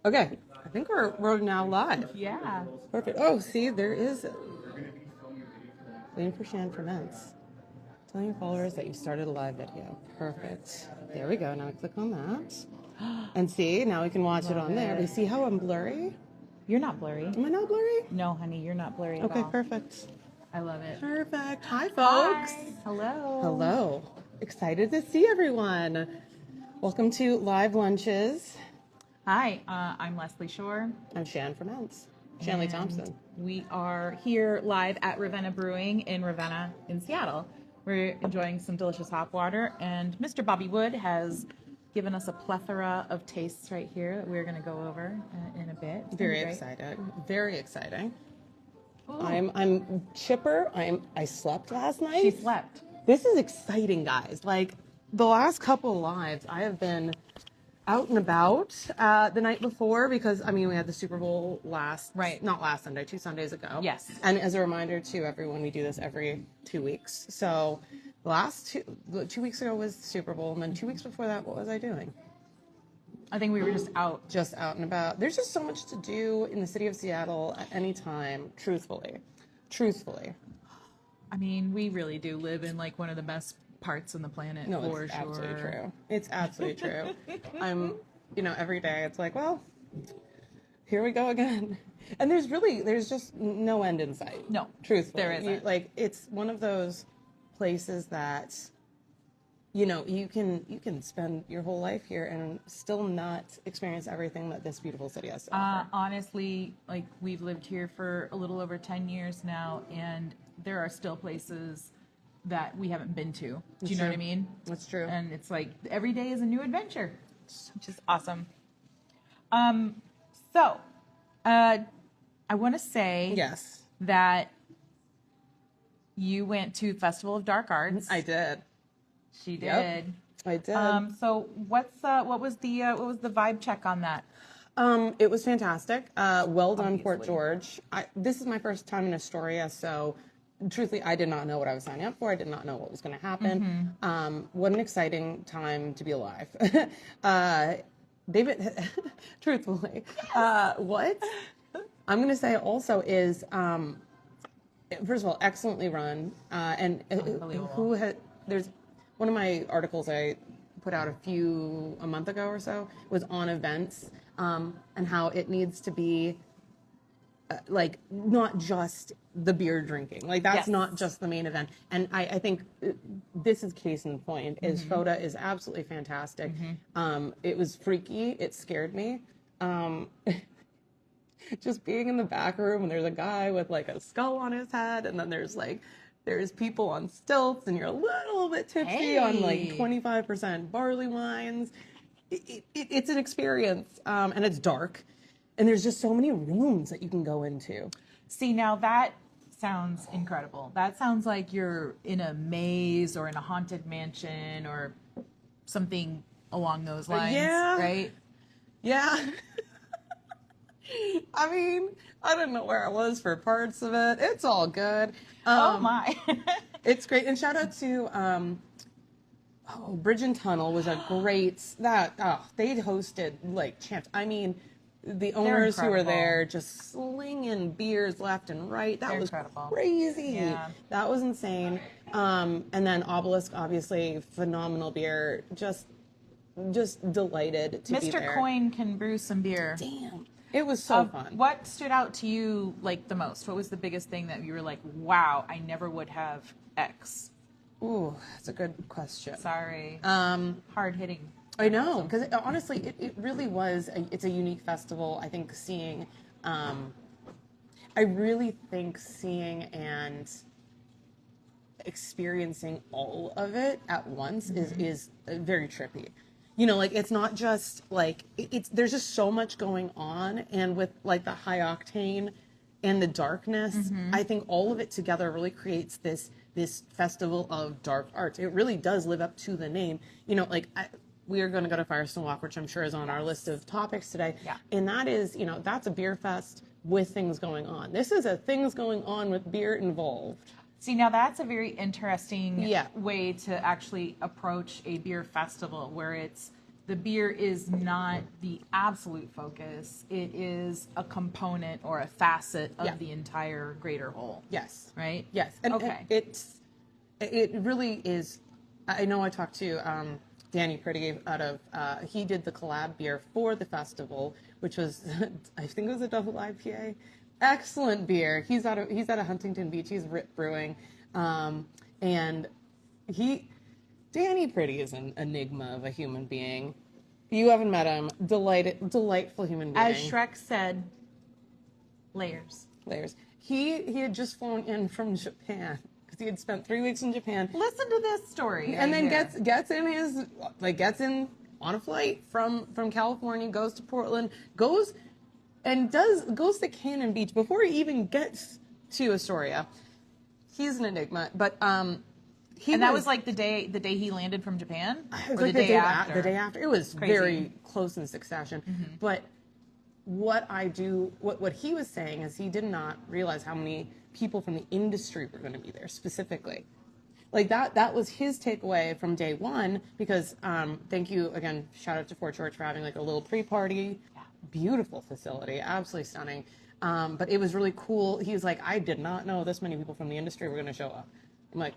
Okay, I think we're now live. Yeah. Perfect. Oh, see, there is. Waiting for Shan for minutes. Telling your followers that you started a live video. Perfect. There we go. Now click on that. And see, now we can watch it on there. But you see how I'm blurry? You're not blurry. Am I not blurry? No, honey, you're not blurry at Okay, all. perfect. I love it. Perfect. Hi, folks. Hi. Hello. Hello. Excited to see everyone. Welcome to Live Lunches. Hi, I'm Leslie Shore. I'm Shan from Shanleigh, Thomson. We are here live at Ravenna Brewing in Ravenna in Seattle. We're enjoying some delicious hop water, and Mr. Bobby Wood has given us a plethora of tastes right here that we're going to go over in a bit. Very excited. Very exciting. Ooh. I'm chipper. I slept last night. She slept. This is exciting, guys. Like the last couple of lives, I have been out and about the night before because we had the Super Bowl not last Sunday, 2 Sundays ago. Yes. And as a reminder to everyone, we do this every 2 weeks. So the last 2 weeks ago was the Super Bowl, and then 2 weeks before that, what was I doing? I think we were just out. Just out and about. There's just so much to do in the city of Seattle at any time, truthfully. I mean, we really do live in like one of the best parts on the planet, no, for it's sure. Absolutely true. It's absolutely true. I'm, every day it's like, well, here we go again. And there's just no end in sight. No, truthfully. there isn't. It's one of those places that, you can spend your whole life here and still not experience everything that this beautiful city has to offer. Honestly, like we've lived here for a little over 10 years now, and there are still places that we haven't been to. Do you know what I mean? That's true. And it's like every day is a new adventure, which is awesome. So, I want to say yes that you went to Festival of Dark Arts. I did. She did. Yep, I did. So what was the vibe check on that? It was fantastic. Well done, Port George. This is my first time in Astoria, so truthfully, I did not know what I was signing up for. I did not know what was going to happen. Mm-hmm. What an exciting time to be alive. David, truthfully, what I'm going to say also is, first of all, excellently run. And there's one of my articles I put out a month ago or so was on events and how it needs to be like not just the beer drinking, like that's not just the main event. And I think this is case in point is FODA is absolutely fantastic. It was freaky. It scared me. Just being in the back room and there's a guy with like a skull on his head, and then there's people on stilts, and you're a little bit tipsy on like 25% barley wines. It's an experience, and it's dark. And there's just so many rooms that you can go into. See, now that sounds incredible. That sounds like you're in a maze or in a haunted mansion or something along those lines, right? Yeah. I don't know where I was for parts of it. It's all good. Oh my. It's great. And shout out to Bridge and Tunnel was a great, they hosted like champs. The owners who were there just slinging beers left and right. That was incredible. Crazy. Yeah. That was insane. And then Obelisk, obviously, phenomenal beer. Just delighted to be there. Mr. Coyne can brew some beer. Damn. It was so fun. What stood out to you like the most? What was the biggest thing that you were like, wow, I never would have X? Ooh, that's a good question. Sorry. Hard hitting. I know, because honestly, it really was. It's a unique festival. I think I really think seeing and experiencing all of it at once is very trippy. It's not just like there's just so much going on, and with like the high octane and the darkness, I think all of it together really creates this festival of dark arts. It really does live up to the name. We are going to go to Firestone Walk, which I'm sure is on our list of topics today. Yeah. And that is, that's a beer fest with things going on. This is a things going on with beer involved. See, now that's a very interesting way to actually approach a beer festival where it's the beer is not the absolute focus. It is a component or a facet of the entire greater whole. Yes. Right? Yes. And okay. It really is. I know I talked to Danny Pretty out of, he did the collab beer for the festival, which was, I think it was a double IPA. Excellent beer. He's out of Huntington Beach. He's Rip Brewing. And Danny Pretty is an enigma of a human being. You haven't met him. Delightful human being. As Shrek said, layers. Layers. He had just flown in from Japan because he had spent 3 weeks in Japan. Listen to this story. And then gets in on a flight from California, goes to Portland, goes to Cannon Beach before he even gets to Astoria. He's an enigma, but that was like the day he landed from Japan, or like the day after. The day after. It was crazy. Very close in succession. Mm-hmm. But what he was saying is he did not realize how many people from the industry were going to be there specifically. Like that was his takeaway from day one, because thank you again, shout out to Fort George for having like a little pre-party. Yeah. Beautiful facility, absolutely stunning. But it was really cool. He was like, I did not know this many people from the industry were going to show up. I'm like,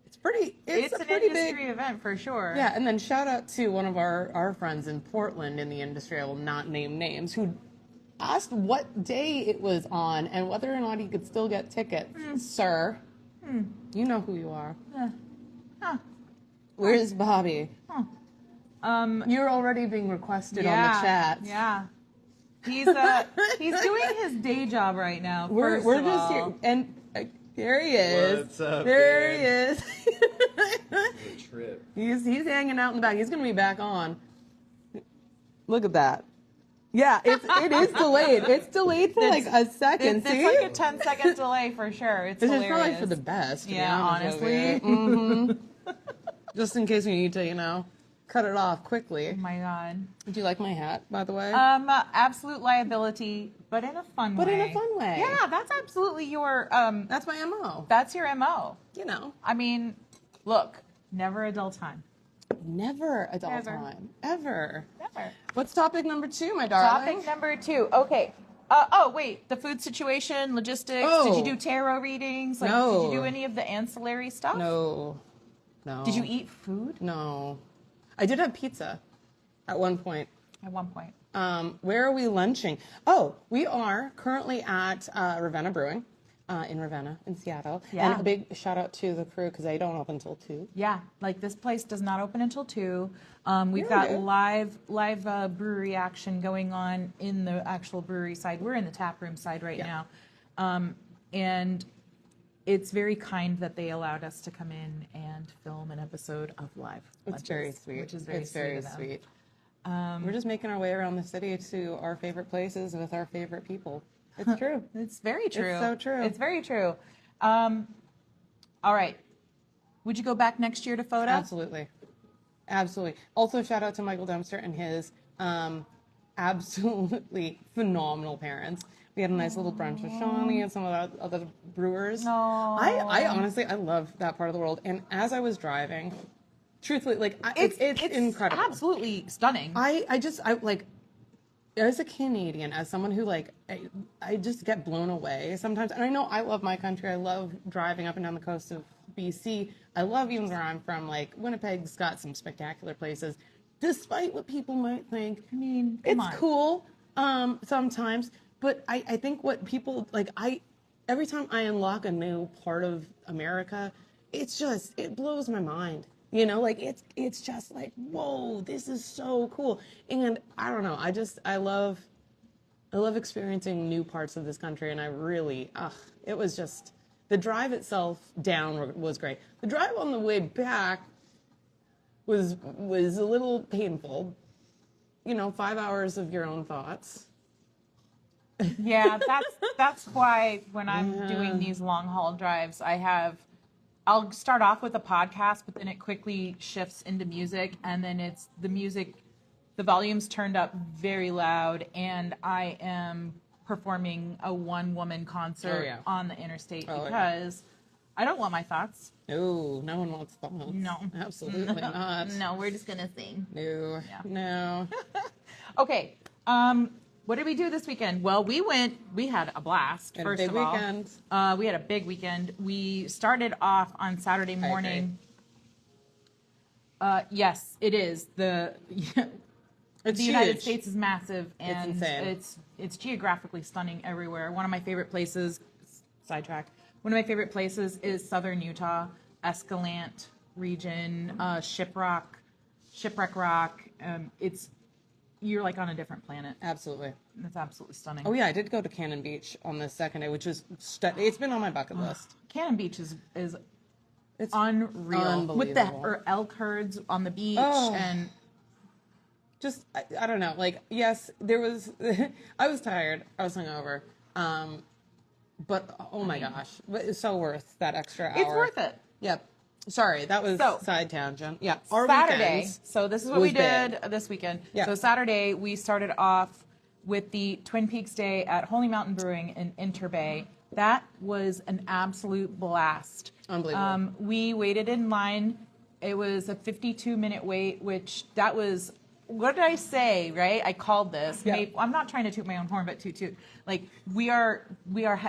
it's a an pretty industry big event for sure. Yeah, and then shout out to one of our friends in Portland in the industry, I will not name names, who asked what day it was on and whether or not he could still get tickets. Sir, you know who you are. Huh. Where's Bobby? Huh. You're already being requested on the chat. Yeah. He's doing his day job right now. We're just here, and there he is. What's up, there Dan? he is. Good trip. He's hanging out in the back. He's gonna be back on. Look at that. Yeah, it is delayed. It's delayed for like a second. It's like a 10-second delay for sure. It's hilarious. Probably for the best. Yeah, honestly. Just in case we need to, cut it off quickly. Oh my God. Do you like my hat, by the way? Absolute liability, but in a fun way. But in a fun way. Yeah, that's absolutely your that's my MO. That's your MO. I mean, look, never a dull time. Never a dull time. Ever. Never. What's topic number 2, my darling? Topic number 2. Okay. Wait, the food situation, logistics. Oh. Did you do tarot readings? No. Did you do any of the ancillary stuff? No. Did you eat food? No. I did have pizza at one point. Where are we lunching? Oh, we are currently at Ravenna Brewing in Ravenna, in Seattle. Yeah. And a big shout out to the crew because they don't open until 2. Yeah, this place does not open until 2. We've Yeah, got live brewery action going on in the actual brewery side. We're in the tap room side right now. And it's very kind that they allowed us to come in and film an episode of Live. It's very sweet. Which is very sweet. We're just making our way around the city to our favorite places with our favorite people. It's true. It's very true. It's so true. It's very true. All right. Would you go back next year to FOTA? Absolutely. Also, shout out to Michael Dempster and his absolutely phenomenal parents. We had a nice little brunch with Shanleigh and some of the other brewers. No. I honestly, I love that part of the world. And as I was driving, truthfully, it's incredible. Absolutely stunning. I as a Canadian, as someone who I just get blown away sometimes. And I know I love my country. I love driving up and down the coast of BC. I love even where I'm from. Winnipeg's got some spectacular places, despite what people might think. I mean, it's cool sometimes. But I think what people every time I unlock a new part of America, it blows my mind. It's just like, whoa, this is so cool. And I don't know, I love experiencing new parts of this country, and I really, it was just, the drive itself down was great. The drive on the way back was a little painful. 5 hours of your own thoughts. Yeah, that's why when I'm doing these long haul drives, I'll start off with a podcast, but then it quickly shifts into music, and then it's the music, the volume's turned up very loud, and I am performing a one-woman concert on the interstate because I don't want my thoughts. No, no one wants thoughts. No. Absolutely not. No, we're just gonna sing. No. Yeah. No. Okay. What did we do this weekend? Well, we had a blast, Had a first big of all. weekend. We had a big weekend. We started off on Saturday morning. Yes, it is. The United huge. States is massive, and insane. it's geographically stunning everywhere. One of my favorite places, sidetrack, one of my favorite places is southern Utah, Escalante region, Shipwreck Rock. You're like on a different planet. Absolutely. It's absolutely stunning. Oh yeah, I did go to Cannon Beach on the second day, which is it's been on my bucket list. Cannon Beach is It's unreal with the unbelievable. elk herds on the beach Oh. and Just I don't know. Like yes, there was. I was tired. I was hungover. But oh my gosh, but it's so worth that extra hour. it's worth it. Yep. Sorry, that was So, side tangent. Yeah. Our Saturday. weekends So this is what was we did big. this weekend. Yeah. So Saturday we started off with the Twin Peaks Day at Holy Mountain Brewing in Interbay. That was an absolute blast. Unbelievable. We waited in line. It was a 52-minute wait, which that was. What did I say? Right? I called this. Yeah. I'm not trying to toot my own horn, but toot. Like we are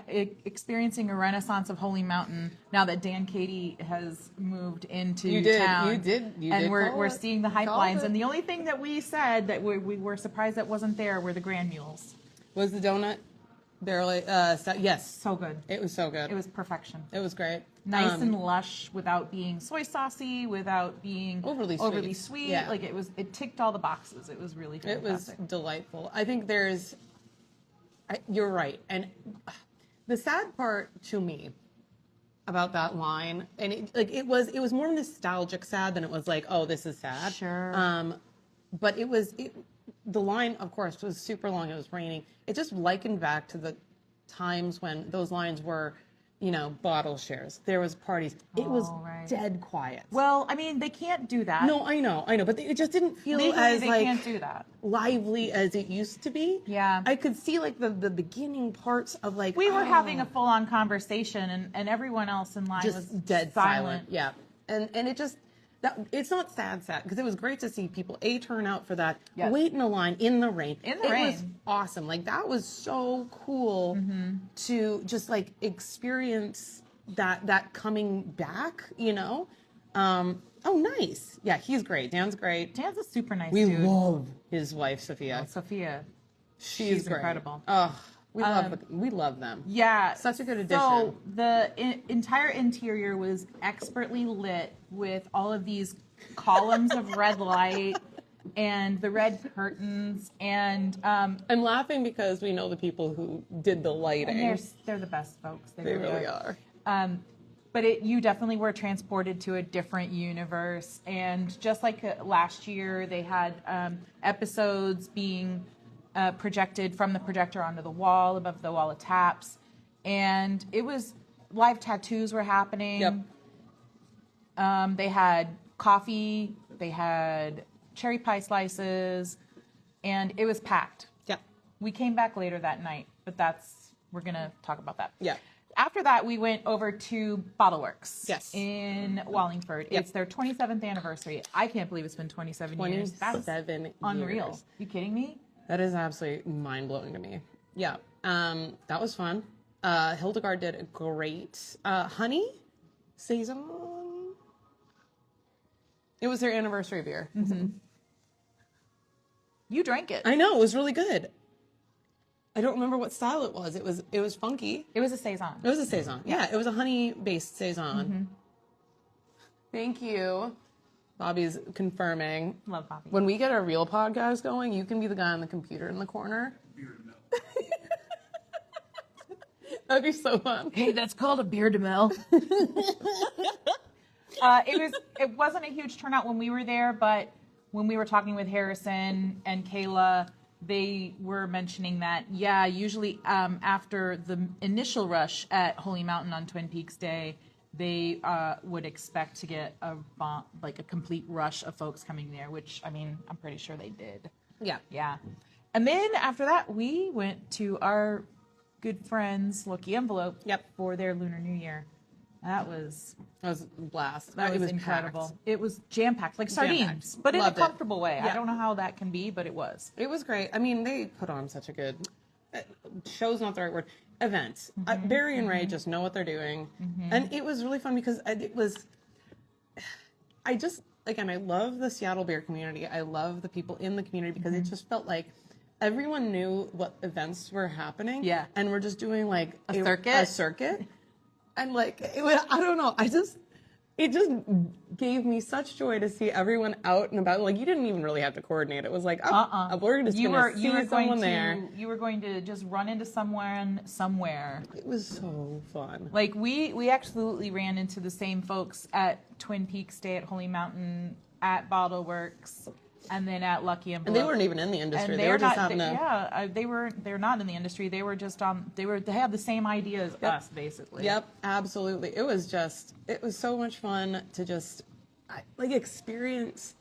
experiencing a renaissance of Holy Mountain now that Dan Katie has moved into town. You did. And we're call it. seeing the hype Called lines. it. And the only thing that we said that we were surprised that wasn't there were the Grand Mules. Was the donut barely? Yes. So good. It was so good. It was perfection. It was great. Nice and lush without being soy saucy, without being Overly sweet. Yeah. Like it ticked all the boxes. It was really It was fantastic. delightful. I think you're right. And the sad part to me about that line, and it was more nostalgic sad than it was like, oh, this is sad. Sure. But the line, of course, was super long. It was raining. It just likened back to the times when those lines were, bottle shares. There was parties. It was right. dead quiet. Well, I mean, they can't do that. No, I know, but it just didn't feel Legally, as they like can't do that. lively as it used to be. Yeah. I could see like the beginning parts of like We were having a full-on conversation, and everyone else in line just was dead silent. Yeah, and it just it's not sad because it was great to see people turn out for that, Yes. wait in a line in the rain. In the It was rain. awesome. Like that was so cool to just like experience that coming back. Oh, nice. Yeah, he's great. Dan's great. Dan's a super nice We dude. love his wife, Sophia. Sophia. She's great. incredible. Oh, we love them. Yeah. Such a good addition. So the entire interior was expertly lit with all of these columns of red light and the red curtains and I'm laughing because we know the people who did the lighting. they're the best folks. They really are. But you definitely were transported to a different universe. And just like last year, they had episodes being projected from the projector onto the wall, above the wall of taps. And it was live tattoos were happening. Yep. They had coffee, they had cherry pie slices, and it was packed. Yeah. We came back later that night, but we're going to talk about that. Yeah. After that, we went over to Bottleworks in Wallingford. Yep. It's their 27th anniversary. I can't believe it's been 27 years. That's 27 unreal. years. You kidding me? That is absolutely mind-blowing to me. Yeah. That was fun. Hildegard did a great honey saison. It was their anniversary beer. Mm-hmm. You drank it. I know, it was really good. I don't remember what style it was. It was funky. It was a saison. It was a saison. Yeah, it was a honey-based saison. Thank you. Bobby's confirming. Love Bobby. When we get our real podcast going, you can be the guy on the computer in the corner. That'd be so fun. Hey, that's called a beer de mill. It wasn't a huge turnout when we were there, but when we were talking with Harrison and Kayla, they were mentioning that, usually after the initial rush at Holy Mountain on Twin Peaks Day, they would expect to get a complete rush of folks coming there, which, I mean, I'm pretty sure they did. Yeah. Yeah. And then after that, we went to our good friends, Lucky Envelope, for their Lunar New Year. That was a blast. that It was incredible. packed. It was jam-packed, like sardines, Jam-packed. but in a Loved it. comfortable way. I Yeah. don't know how that can be, but it was. It was great. I mean, they put on such a good show's not the right word. Event. Barry and Ray just know what they're doing, and it was really fun because it was. I just again, I love the Seattle beer community. I love the people in the community because it just felt like everyone knew what events were happening. Yeah. And we're just doing like A circuit? And like, I don't know. It just gave me such joy to see everyone out and about. Like, you didn't even really have to coordinate. It was like, we're just going to see someone there. You were going to just run into someone somewhere. It was so fun. Like we absolutely ran into the same folks at Twin Peaks Day at Holy Mountain, at Bottle Works, and then at Lucky Envelope. And they weren't even in the industry. And They were just not, having a... they're not in the industry. They were just they had the same idea as us, basically. Yep, absolutely. It was so much fun to just experience.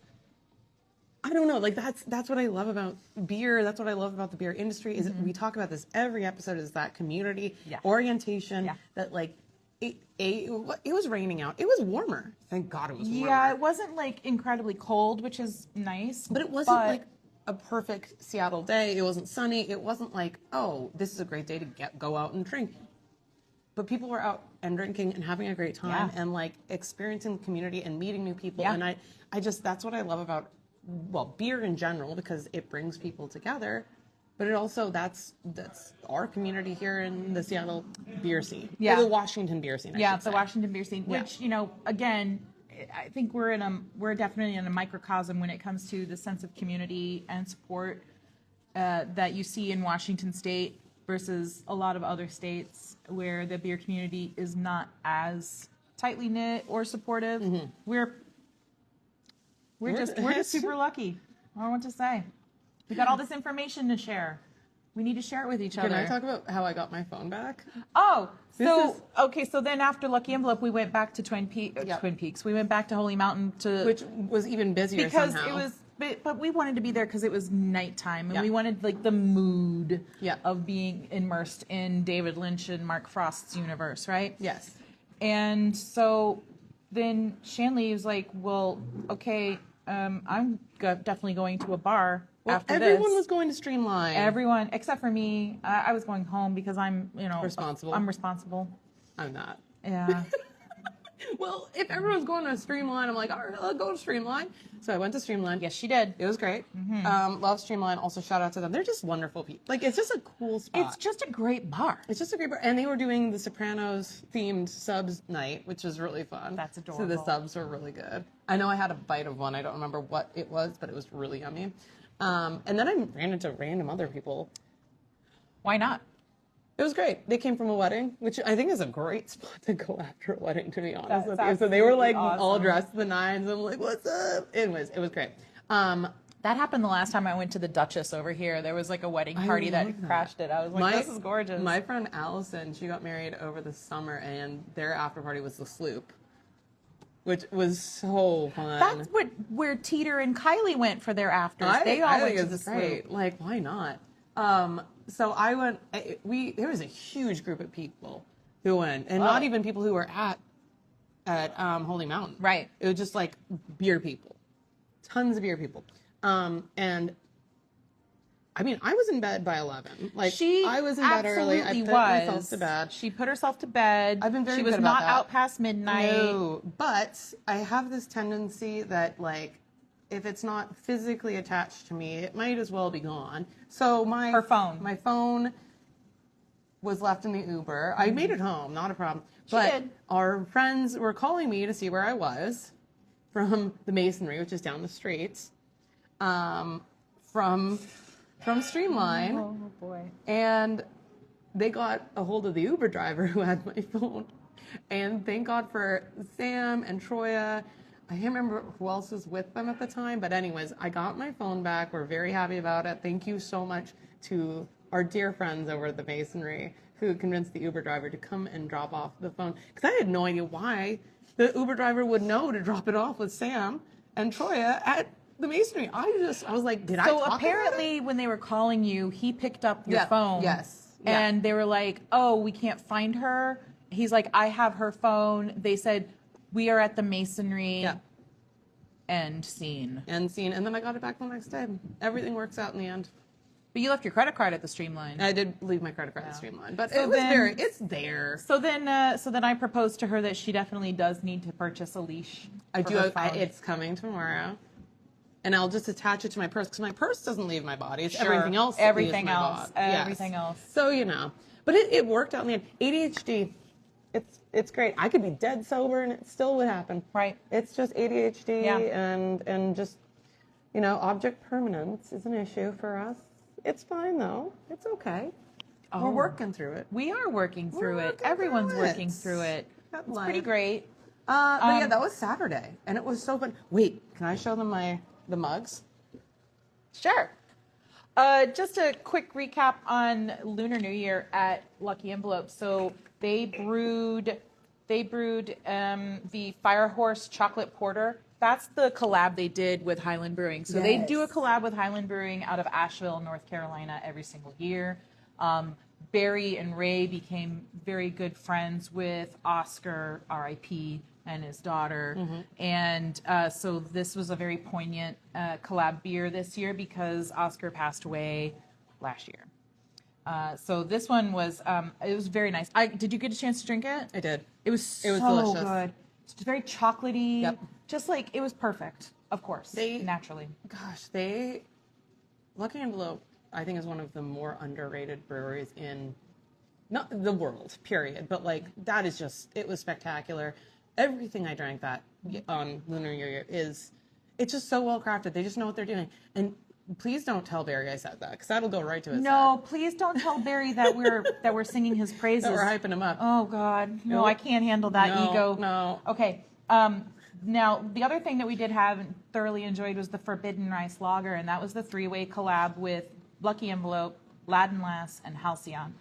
I don't know, like that's what I love about beer. That's what I love about the beer industry is we talk about this every episode is that community orientation that like it was raining out. It was warmer. Thank God it was warmer. Yeah, it wasn't like incredibly cold, which is nice. But it wasn't like a perfect Seattle day. It wasn't sunny. It wasn't like, oh, this is a great day to go out and drink. But people were out and drinking and having a great time and like experiencing the community and meeting new people. And I just, that's what I love about, well, beer in general, because it brings people together. But it also, that's our community here in the Seattle beer scene. Yeah. Or the Washington beer scene, I should the say. Washington beer scene, which, again, I think we're definitely in a microcosm when it comes to the sense of community and support that you see in Washington State versus a lot of other states where the beer community is not as tightly knit or supportive. We're just super lucky. I don't know what to say. We got all this information to share. We need to share it with each other. Can I talk about how I got my phone back? Oh, so then after Lucky Envelope, we went back to Twin Peaks. We went back to Holy Mountain Which was even busier because somehow. it was, but we wanted to be there because it was nighttime and we wanted like the mood of being immersed in David Lynch and Mark Frost's universe, right? Yes. And so then Shanleigh was like, well, okay, I'm definitely going to a bar. Well, after everyone this. was going to Streamline. Everyone except for me. I was going home because I'm, responsible. I'm responsible. I'm not. Yeah. Well, if everyone's going to Streamline, I'm like, all right, I'll go to Streamline. So I went to Streamline. Yes, she did. It was great. Love Streamline. Also, shout out to them. They're just wonderful people. Like, it's just a cool spot. It's just a great bar. It's just a great bar. And they were doing the Sopranos themed subs night, which was really fun. That's adorable. So the subs were really good. I know I had a bite of one. I don't remember what it was, but it was really yummy. And then I ran into random other people. Why not? It was great. They came from a wedding, which I think is a great spot to go after a wedding, to be honest with you. So they were like all dressed to the nines. I'm like, what's up? Anyways, it was great. That happened the last time I went to the Duchess over here. There was like a wedding party that crashed it. I was like, this is gorgeous. My friend Allison, she got married over the summer, and their after party was the Sloop, which was so fun. That's where Teeter and Kylie went for their afters. They all went to the Sloop. Like, why not? So I went. There was a huge group of people who went, and not even people who were at Holy Mountain. Right. It was just like beer people, tons of beer people. And I mean, I was in bed by 11. Like, I was in bed early. I put myself to bed. She put herself to bed. I've been very She was good about not that. out past midnight. No, but I have this tendency that, like, if it's not physically attached to me, it might as well be gone. So my phone was left in the Uber. I made it home, not a problem. But our friends were calling me to see where I was from the Masonry, which is down the street, from Streamline. Oh boy! And they got a hold of the Uber driver who had my phone. And thank God for Sam and Troya. I can't remember who else was with them at the time, but anyways, I got my phone back. We're very happy about it. Thank you so much to our dear friends over at the Masonry who convinced the Uber driver to come and drop off the phone. Because I had no idea why the Uber driver would know to drop it off with Sam and Troya at the Masonry. I was like, did I talk So apparently when they were calling you, he picked up your phone. Yes. And they were like, oh, we can't find her. he's like, I have her phone. They said, we are at the masonry. Yeah. End scene. And then I got it back the next day. Everything works out in the end. But you left your credit card at the Streamline. I did leave my credit card at Streamline, but So it was then- it's there. So then I proposed to her that she definitely does need to purchase a leash. I for do. her phone. It's coming tomorrow, and I'll just attach it to my purse because my purse doesn't leave my body. It's Sure. everything else. that Everything leaves my else. body. Yes. Everything else. So but it worked out in the end. ADHD, it's great. I could be dead sober and it still would happen. Right. It's just ADHD Yeah. and just object permanence is an issue for us. It's fine though. It's okay. We're working through it. We are working through it. working Everyone's through it. working through it. Got It's life. pretty great. But yeah, that was Saturday, and it was so fun. Wait, can I show them the mugs? Sure. Just a quick recap on Lunar New Year at Lucky Envelope. So they brewed the Fire Horse Chocolate Porter. That's the collab they did with Highland Brewing. So they do a collab with Highland Brewing out of Asheville, North Carolina, every single year. Barry and Ray became very good friends with Oscar, R.I.P., and his daughter. And so this was a very poignant collab beer this year because Oscar passed away last year. So this one was, it was very nice. Did you get a chance to drink it? I did. It was so delicious. good. It's very chocolatey. Yep. Just like, it was perfect, of course, naturally. Gosh, Lucky Envelope, I think, is one of the more underrated breweries in not the world, period. But like that is it was spectacular. Everything I drank that on Lunar New Year it's just so well crafted. They just know what they're doing. And please don't tell Barry I said that because that'll go right to his No, head. please don't tell Barry that we're singing his praises. That we're hyping him up. Oh God, no, Nope. I can't handle that No, ego. no. Okay. Now the other thing that we did have and thoroughly enjoyed was the Forbidden Rice Lager, and that was the 3-way collab with Lucky Envelope, Ladd Lass and Halcyon.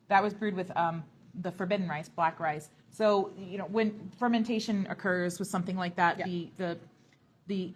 That was brewed with the Forbidden Rice, black rice. So when fermentation occurs with something like that, the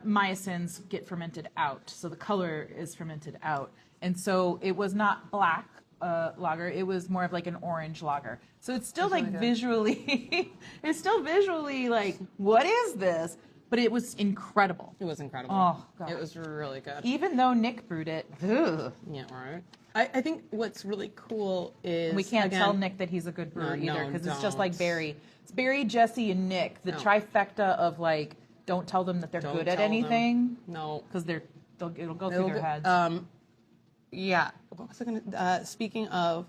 mycins get fermented out, so the color is fermented out, and so it was not black lager, it was more of like an orange lager. So it's still like really good. visually, it's still visually like, what is this? But it was incredible. It was incredible. Oh, God. It was really good. Even though Nick brewed it, ugh. Yeah, right. I think what's really cool is We can't again, tell Nick that he's a good brewer No, either, because it's just don't. like Barry. It's Barry, Jesse, and Nick, the No. trifecta of like, don't tell them that they're Don't good at tell them. anything, No. because it'll go It'll through their go- heads. Yeah. What was I gonna? Speaking of,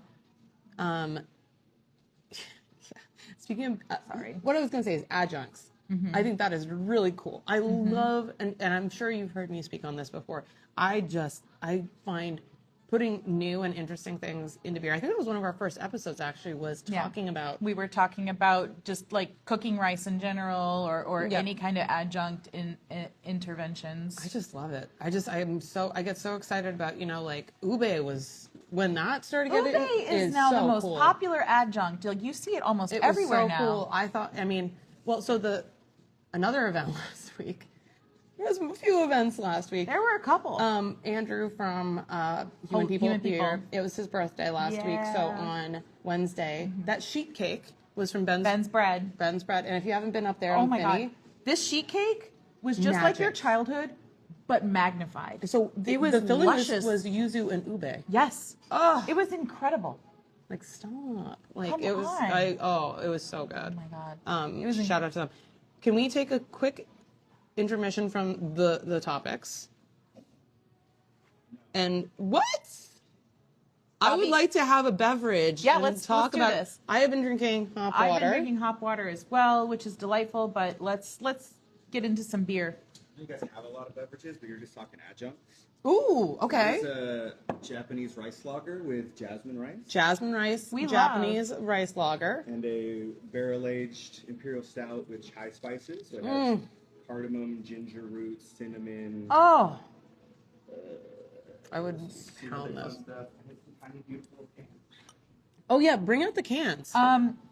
speaking of, Sorry. what I was gonna say is adjuncts. I think that is really cool. I love, and I'm sure you've heard me speak on this before. I find putting new and interesting things into beer. I think it was one of our first episodes actually was Yeah. talking about. We were talking about just like cooking rice in general, or Yeah. any kind of adjunct interventions. I just love it. I get so excited about, like Ube was, when that started Ube getting, is now the so most cool. popular adjunct. Like you see it almost It everywhere was so now. cool. I thought, so another event last week. There was a few events last week. There were a couple. Andrew from Human People Human Beer. People. It was his birthday last week, so Yeah. on Wednesday, that sheet cake was from Ben's bread. Ben's Bread. And if you haven't been up there Oh on my Finney, God. This sheet cake was just like your Magic. childhood, but magnified. so It was the filling luscious. was yuzu and ube. Yes. Oh, It was incredible. like stop! Like Come it was. on. It was so good. Oh my God. It was Shout out to them. Can we take a quick intermission from the topics? And what? I would Bobby? like to have a beverage. Yeah, and let's talk do about this. I have been drinking hot water. I've been drinking hot water as well, which is delightful, but let's get into some beer. You guys have a lot of beverages, but you're just talking adjuncts. Ooh, okay. It's a Japanese rice lager with jasmine rice Jasmine rice, We Japanese rice lager. and a barrel-aged imperial stout with chai spices. So it has cardamom, ginger root, cinnamon. Oh, I would some pound other fun this. stuff. And it's a tiny, beautiful can. Oh yeah, bring out the cans.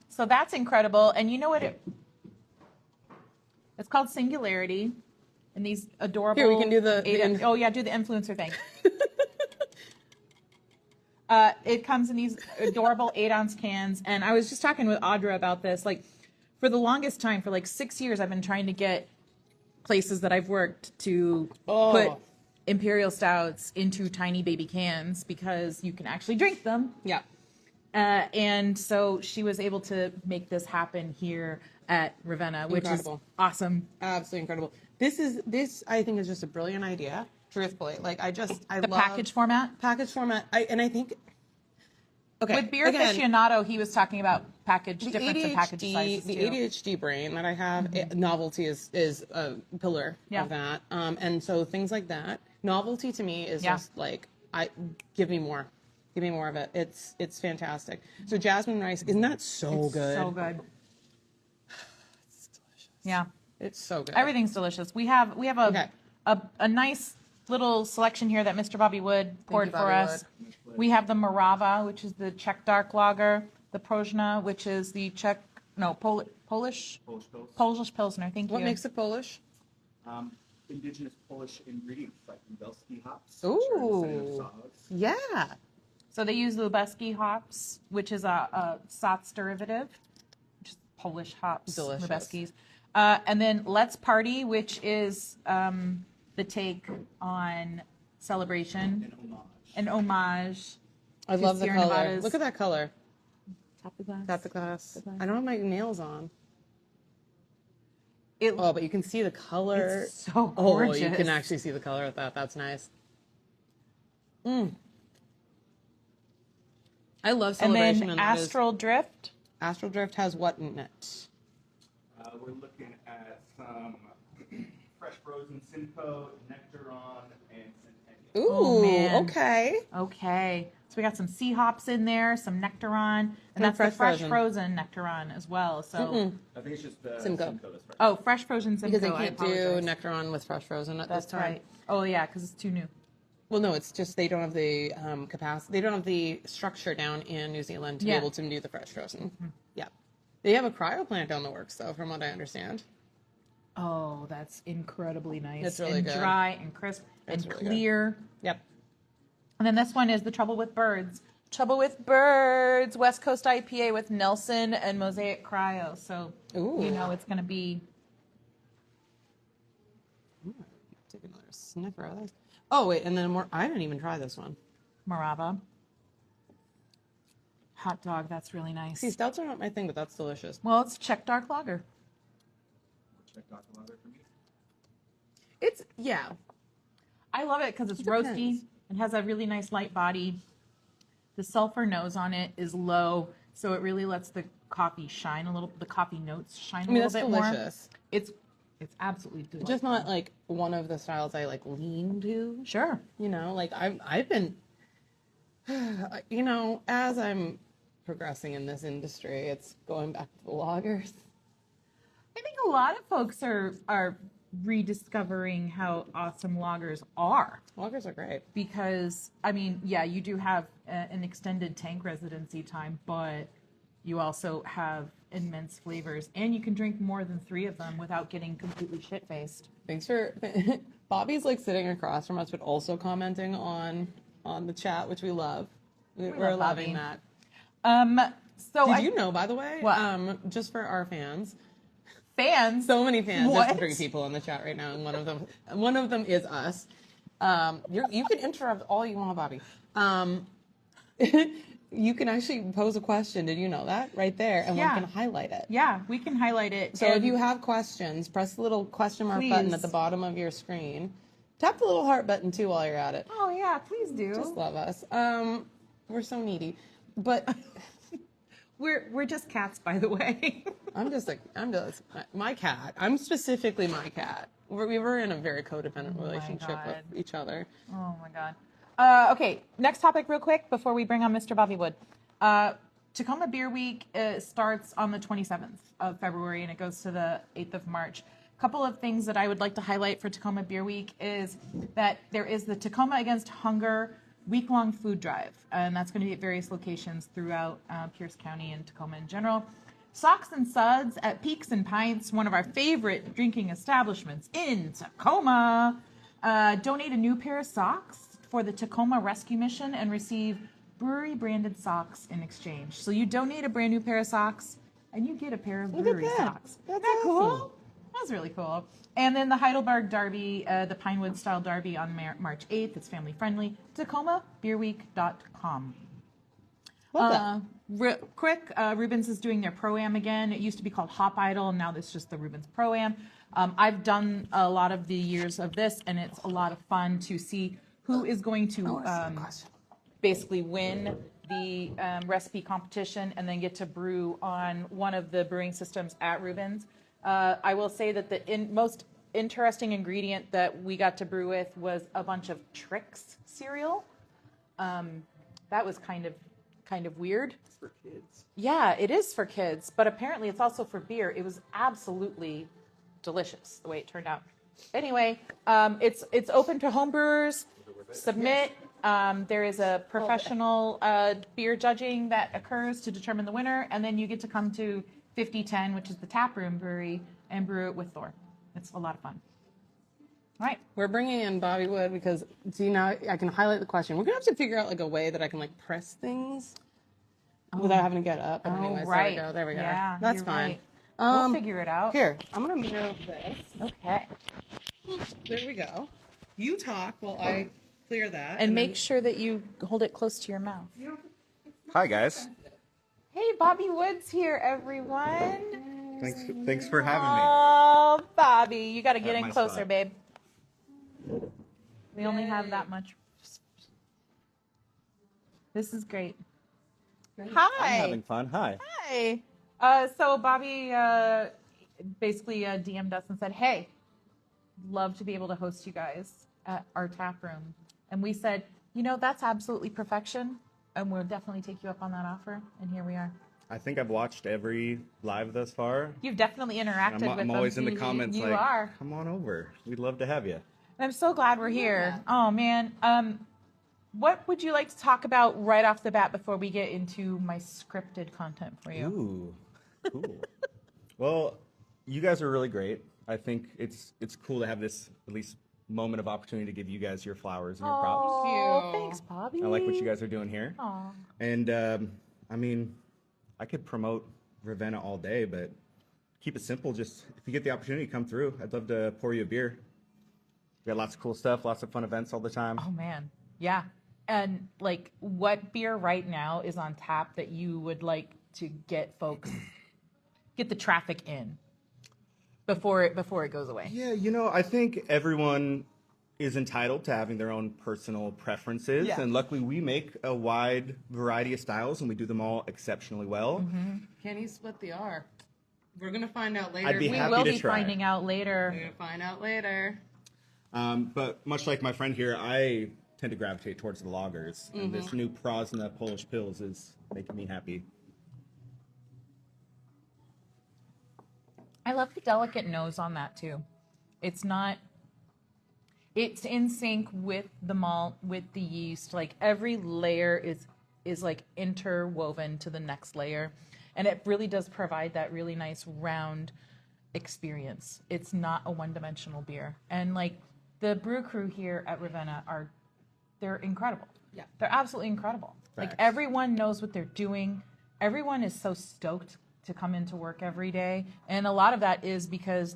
so that's incredible. And you know what? It's called Singularity. And these adorable. Here, we can do the do the influencer thing. It comes in these adorable 8-ounce cans. And I was just talking with Audra about this. Like, for the longest time, for like 6 years, I've been trying to get places that I've worked to put imperial stouts into tiny baby cans because you can actually drink them. Yeah. And so she was able to make this happen here at Ravenna, which Incredible. is awesome. Absolutely incredible. This I think is just a brilliant idea. Truthfully, like I The love package format. package format. I think. Okay. With Beer again, Aficionado, he was talking about package the difference in package sizes the too. ADHD brain that I have, novelty is a pillar Yeah. of that. And so things like that, novelty to me is just like give me more of it. It's fantastic. So jasmine rice, isn't that so good? So good. It's delicious. Yeah. It's so good. Everything's delicious. We have a nice little selection here that Mr. Bobby Wood poured for Bobby us. We have the Morava, which is the Czech dark lager, the Prozna, which is the Polish Pilsner. Thank What you. makes it Polish? Indigenous Polish ingredients like Lubelski hops. Ooh. Which are the same as Saaz. Yeah. So they use Lubeski hops, which is a Satz derivative, which is Polish hops, Delicious. Lubeskis. And then Let's Party, which is the take on Celebration, an homage. I to love the Sierra color. Nevada's- Look at that color. Tap the glass. Tap the glass. The glass. I don't have my nails on. It, Oh, but you can see the color. It's so Oh, gorgeous. you can actually see the color of that. That's nice. I love and Celebration. then that is- Astral Drift. Astral Drift has what in it? We're looking at some fresh frozen Simcoe, Nectaron, and Centennial. Ooh, Oh, man. okay. Okay. So we got some sea hops in there, some Nectaron, and that's the fresh frozen Nectaron as well. So I think it's just the Simcoe. Simcoe that's fresh. Oh, fresh frozen Simcoe. Because they I can't do apologize. Nectaron with fresh frozen at That's this time. right. Oh yeah, because it's too new. Well, no, it's just they don't have the capacity. They don't have the structure down in New Zealand to be Yeah. able to do the fresh frozen. Yeah. They have a cryo plant down the works, though, from what I understand. Oh, that's incredibly nice. It's really and good. dry and crisp It's and really good. clear. Yep. And then this one is the Trouble with Birds. Trouble with Birds, West Coast IPA with Nelson and Mosaic Cryo. So Ooh. you know it's going to be. Take another sniffer of this. Oh, wait, and then more. I didn't even try this one. Morava. Hot dog, that's really nice. See, stouts are not my thing, but that's delicious. Well, it's Czech dark lager. Check Dr. Lager for me. It's, yeah. I love it because it's It roasty depends. and has a really nice light body. The sulfur nose on it is low, so it really lets the coffee shine a little. The coffee notes shine I mean, a that's little bit more. delicious. It's absolutely delicious. Just not like one of the styles I like lean to. Sure. You know, like I've been, you know, as I'm progressing in this industry, it's going back to the lagers. I think a lot of folks are rediscovering how awesome lagers are. Lagers are great. Because, I mean, yeah, you do have an extended tank residency time, but you also have immense flavors, and you can drink more than 3 of them without getting completely shit-faced. Thanks for Bobby's like sitting across from us, but also commenting on the chat, which we love. We're love loving Bobby. that. So Did you know, by the way? What? Just for our fans, fans? so many fans. What? There's 3 people in the chat right now, and one of them is us. You can interrupt all you want, Bobby. You can actually pose a question. Did you know that? Right there, and Yeah. we can highlight it. Yeah, we can highlight it. So if you have questions, press the little question mark button Please. at the bottom of your screen. Tap the little heart button too while you're at it. Oh yeah, please do. Just love us. We're so needy, but We're just cats, by the way. I'm just my cat. I'm specifically my cat. We were in a very codependent relationship God. with each other. Oh my god. Okay, next topic real quick before we bring on Mr. Bobby Wood. Tacoma Beer Week starts on the 27th of February and it goes to the 8th of March. A couple of things that I would like to highlight for Tacoma Beer Week is that there is the Tacoma Against Hunger week-long food drive, and that's going to be at various locations throughout Pierce County and Tacoma in general. Socks and Suds at Peaks and Pints, one of our favorite drinking establishments in Tacoma. Donate a new pair of socks for the Tacoma Rescue Mission and receive brewery branded socks in exchange. So you donate a brand new pair of socks and you get a pair of Look at brewery that. socks. That's Isn't that cool? awesome. That was really cool. And then the Heidelberg Derby, the Pinewood style Derby on March 8th. It's family friendly. TacomaBeerWeek.com. Love that. Quick, Reuben's is doing their Pro-Am again. It used to be called Hop Idol, and now it's just the Reuben's Pro-Am. I've done a lot of the years of this, and it's a lot of fun to see who is going to basically win the recipe competition and then get to brew on one of the brewing systems at Reuben's. I will say that the most interesting ingredient that we got to brew with was a bunch of Trix cereal. That was kind of weird. It's for kids. Yeah, it is for kids, but apparently it's also for beer. It was absolutely delicious the way it turned out. Anyway, it's open to home brewers. Submit. There is a professional beer judging that occurs to determine the winner, and then you get to come to 5010, which is the tap room brewery, and brew it with Thor. It's a lot of fun. All right. We're bringing in Bobby Wood because, see, now I can highlight the question. We're going to have to figure out like a way that I can like press things without having to get up. But anyway, right. There we go. Yeah, That's you're fine. right. We'll figure it out. Here, I'm going to move this. Okay. There we go. You talk while I clear that. And make sure that you hold it close to your mouth. Hi, guys. Hey, Bobby Wood's here, everyone. Thanks for having me. Oh, Bobby, you got to get At in my closer, spot. babe. We only have that much. This is great. Hi. I'm having fun. Hi. Hi. So Bobby basically DM'd us and said, "Hey, love to be able to host you guys at our tap room." And we said, that's absolutely perfection, and we'll definitely take you up on that offer. And here we are. I think I've watched every live thus far. You've definitely interacted with I'm them. always in the comments You like, are. come on over. We'd love to have you. And I'm so glad we're here. Oh man. What would you like to talk about right off the bat before we get into my scripted content for you? Ooh, cool. Well, you guys are really great. I think it's cool to have this at least moment of opportunity to give you guys your flowers and your props. Oh, you. thanks, Bobby. I like what you guys are doing here. Aw. And I mean, I could promote Ravenna all day, but keep it simple. Just if you get the opportunity, come through. I'd love to pour you a beer. We got lots of cool stuff, lots of fun events all the time. Oh man, yeah. And like, what beer right now is on tap that you would like to get the traffic in before it goes away? Yeah, I think everyone is entitled to having their own personal preferences, Yeah. and luckily we make a wide variety of styles, and we do them all exceptionally well. Mm-hmm. Can he split the R? We're going to find out later. I'd be We happy will to be try. finding out We're later. going to find out later. But much like my friend here, I tend to gravitate towards the lagers, and this new Prozna Polish Pils is making me happy. I love the delicate nose on that too. It's in sync with the malt, with the yeast. Like every layer is like interwoven to the next layer. And it really does provide that really nice round experience. It's not a one-dimensional beer. And like the brew crew here at Ravenna they're incredible. Yeah. They're absolutely incredible. Like Facts. everyone knows what they're doing. Everyone is so stoked to come into work every day. And a lot of that is because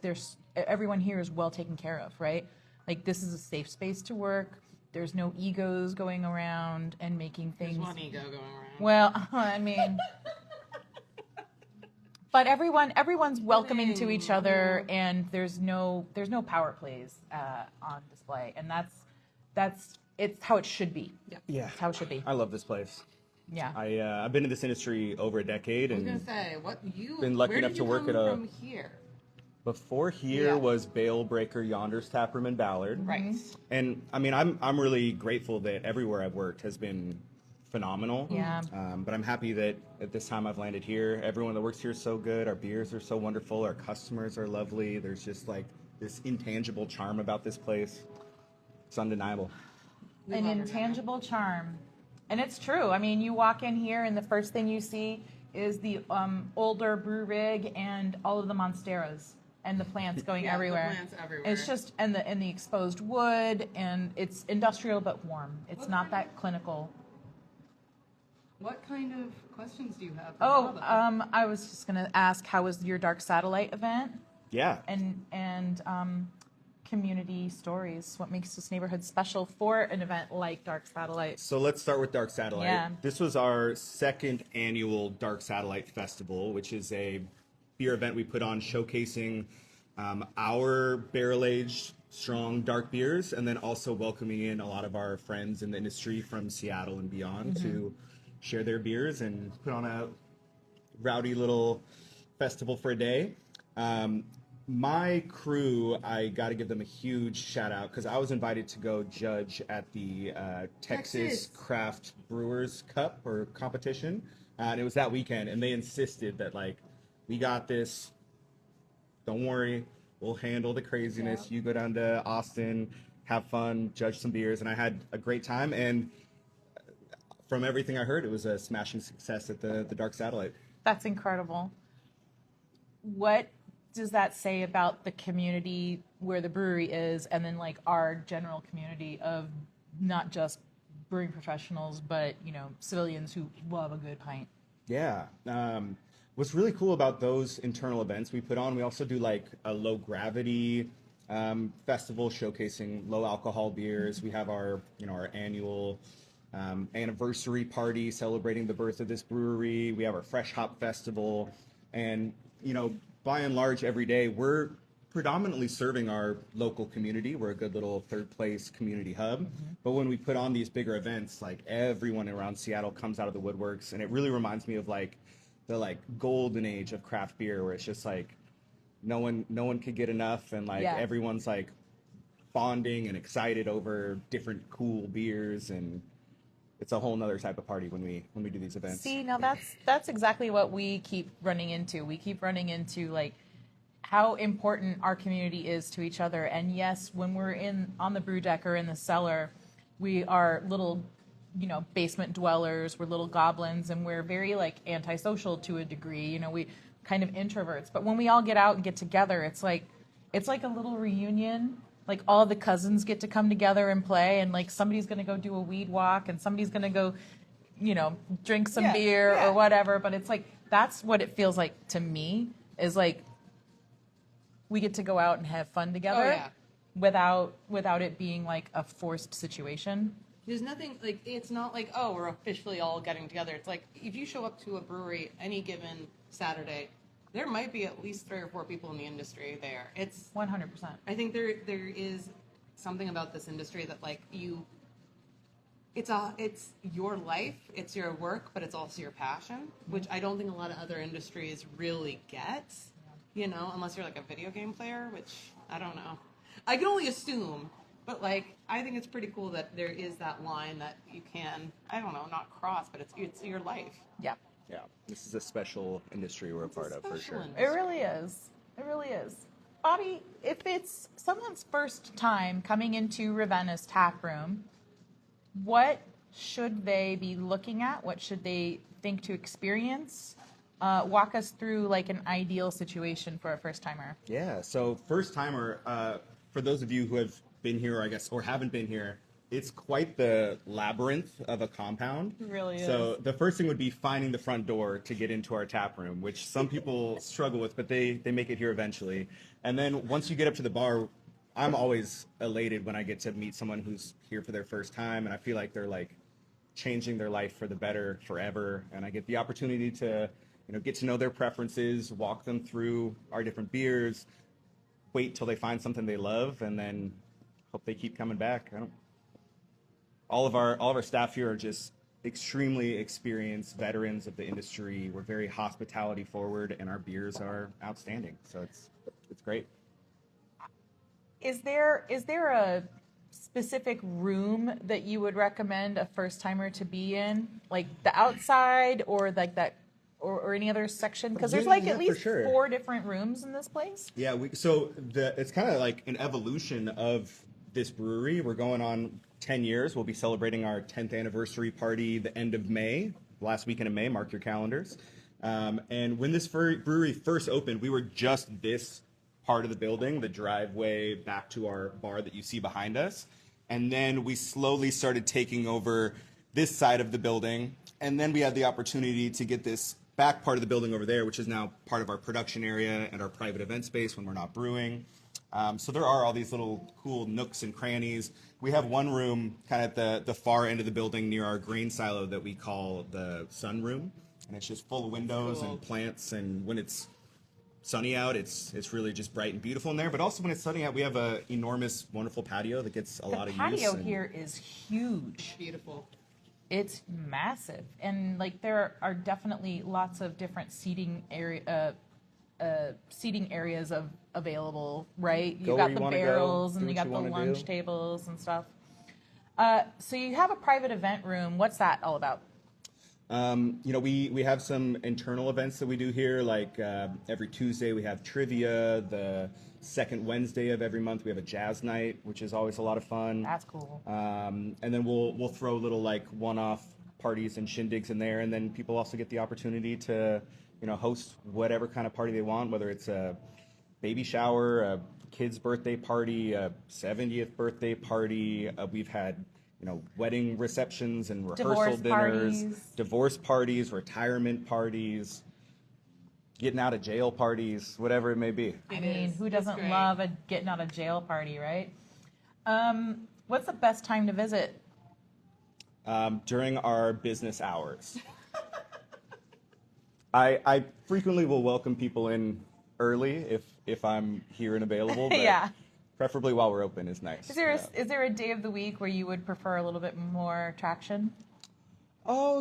everyone here is well taken care of, right? Like this is a safe space to work. There's no egos going around and making things. There's one ego going around. Well, I mean, but everyone's welcoming to each other, and there's no power plays on display, and it's how it should be. Yeah, It's how it should be. I love this place. Yeah. I've been in this industry over a decade, I was and going to say, Been lucky where enough did to you work come at a- from here? before here Yeah. was Bale Breaker Yonder's Taproom in Ballard. Right. And I mean, I'm really grateful that everywhere I've worked has been phenomenal. Yeah. But I'm happy that at this time I've landed here. Everyone that works here is so good. Our beers are so wonderful. Our customers are lovely. There's just like this intangible charm about this place. It's undeniable. An intangible charm. And it's true. I mean, you walk in here and the first thing you see is the older brew rig and all of the monsteras and the plants going Yeah, the everywhere. plants everywhere. It's just and the exposed wood, and it's industrial but warm. It's not that clinical. What kind of questions do you have? I was just gonna ask, how was your Dark Satellite event? Yeah. And community stories. What makes this neighborhood special for an event like Dark Satellite? So let's start with Dark Satellite. Yeah. This was our second annual Dark Satellite Festival, which is a beer event we put on showcasing our barrel-aged, strong dark beers, and then also welcoming in a lot of our friends in the industry from Seattle and beyond to share their beers and put on a rowdy little festival for a day. My crew, I got to give them a huge shout out because I was invited to go judge at the Texas Craft Brewers Cup or competition, and it was that weekend, and they insisted that, like, we got this, don't worry, we'll handle the craziness. You go down to Austin, have fun, judge some beers, and I had a great time, and from everything I heard, it was a smashing success at the Dark Satellite. That's incredible. What does that say about the community where the brewery is, and then like our general community of not just brewing professionals, but, you know, civilians who love a good pint? Yeah. What's really cool about those internal events we put on, we also do like a low gravity festival showcasing low alcohol beers. We have our, you know, our annual anniversary party celebrating the birth of this brewery. We have our fresh hop festival, and, you know, by and large, every day we're predominantly serving our local community. We're a good little third place community hub. But when we put on these bigger events, like, everyone around Seattle comes out of the woodworks, and it really reminds me of like the like golden age of craft beer, where it's just like no one could get enough, and like everyone's like bonding and excited over different cool beers, and it's a whole nother type of party when we do these events. See, now that's exactly what we keep running into. We keep running into like how important our community is to each other. And yes, when we're on the brew deck or in the cellar, we are little, you know, basement dwellers. We're little goblins, and we're very like antisocial to a degree. You know, we kind of introverts. But when we all get out and get together, it's like a little reunion. Like, all the cousins get to come together and play, and like somebody's gonna go do a weed walk, and somebody's gonna go, you know, drink some beer or whatever. But it's like, that's what it feels like to me, is like we get to go out and have fun together without it being like a forced situation. There's nothing, like, it's not like, oh, we're officially all getting together. It's like, if you show up to a brewery any given Saturday, there might be at least 3 or 4 people in the industry there. It's 100%. I think there is something about this industry that, like, it's your life, it's your work, but it's also your passion, which I don't think a lot of other industries really get, you know, unless you're like a video game player, which I don't know. I can only assume, but like, I think it's pretty cool that there is that line that you can, I don't know, not cross, but it's your life. Yeah. Yeah, this is a special industry we're a part of, for sure. It really is. It really is. Bobby, if it's someone's first time coming into Ravenna's tap room, what should they be looking at? What should they think to experience? Walk us through like an ideal situation for a first timer. Yeah, so first timer, for those of you who have been here, I guess, or haven't been here, it's quite the labyrinth of a compound. It really is. So the first thing would be finding the front door to get into our tap room, which some people struggle with, but they make it here eventually. And then once you get up to the bar, I'm always elated when I get to meet someone who's here for their first time, and I feel like they're like changing their life for the better forever. And I get the opportunity to, you know, get to know their preferences, walk them through our different beers, wait till they find something they love, and then hope they keep coming back. All of our staff here are just extremely experienced veterans of the industry. We're very hospitality forward, and our beers are outstanding. So it's great. Is there a specific room that you would recommend a first timer to be in, like the outside or like that, or any other section? Because there's like at least 4 different rooms in this place. Yeah, it's kind of like an evolution of this brewery. We're going on 10 years. We'll be celebrating our 10th anniversary party the end of May, last weekend of May. Mark your calendars. And when this brewery first opened, we were just this part of the building, the driveway back to our bar that you see behind us. And then we slowly started taking over this side of the building. And then we had the opportunity to get this back part of the building over there, which is now part of our production area and our private event space when we're not brewing. So there are all these little cool nooks and crannies. We have one room kind of at the far end of the building near our grain silo that we call the sun room. And it's just full of windows and plants. And when it's sunny out, it's really just bright and beautiful in there. But also when it's sunny out, we have a enormous, wonderful patio that gets a lot of use. The patio here is huge. Beautiful. It's massive, and like there are definitely lots of different seating areas available. Right, Go you where got you the wanna go, barrels, do and you what got you the wanna lunch do. tables and stuff. So you have a private event room. What's that all about? We have some internal events that we do here, like every Tuesday we have trivia. The second Wednesday of every month we have a jazz night, which is always a lot of fun. That's cool. And then we'll throw little like one-off parties and shindigs in there, and then people also get the opportunity to host whatever kind of party they want, whether it's a baby shower, a kid's birthday party, a 70th birthday party. We've had wedding receptions and rehearsal dinners, divorce parties, retirement parties, getting out of jail parties, whatever it may be. I mean, who doesn't love a getting out of jail party, right? What's the best time to visit? During our business hours. I frequently will welcome people in early if I'm here and available. But Yeah. Preferably while we're open is nice. Is there a day of the week where you would prefer a little bit more traction? Oh,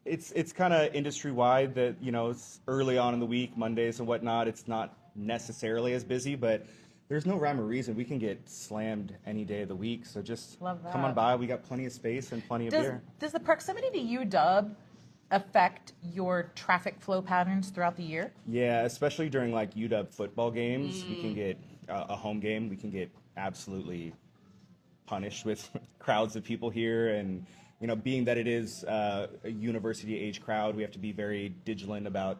it's kind of industry wide that it's early on in the week, Mondays and whatnot. It's not necessarily as busy, but there's no rhyme or reason. We can get slammed any day of the week. So just come on by. We got plenty of space and plenty of beer. Does the proximity to UW affect your traffic flow patterns throughout the year? Yeah, especially during like UW football games. We can get a home game. We can get absolutely punished with crowds of people here. And, being that it is a university age crowd, we have to be very vigilant about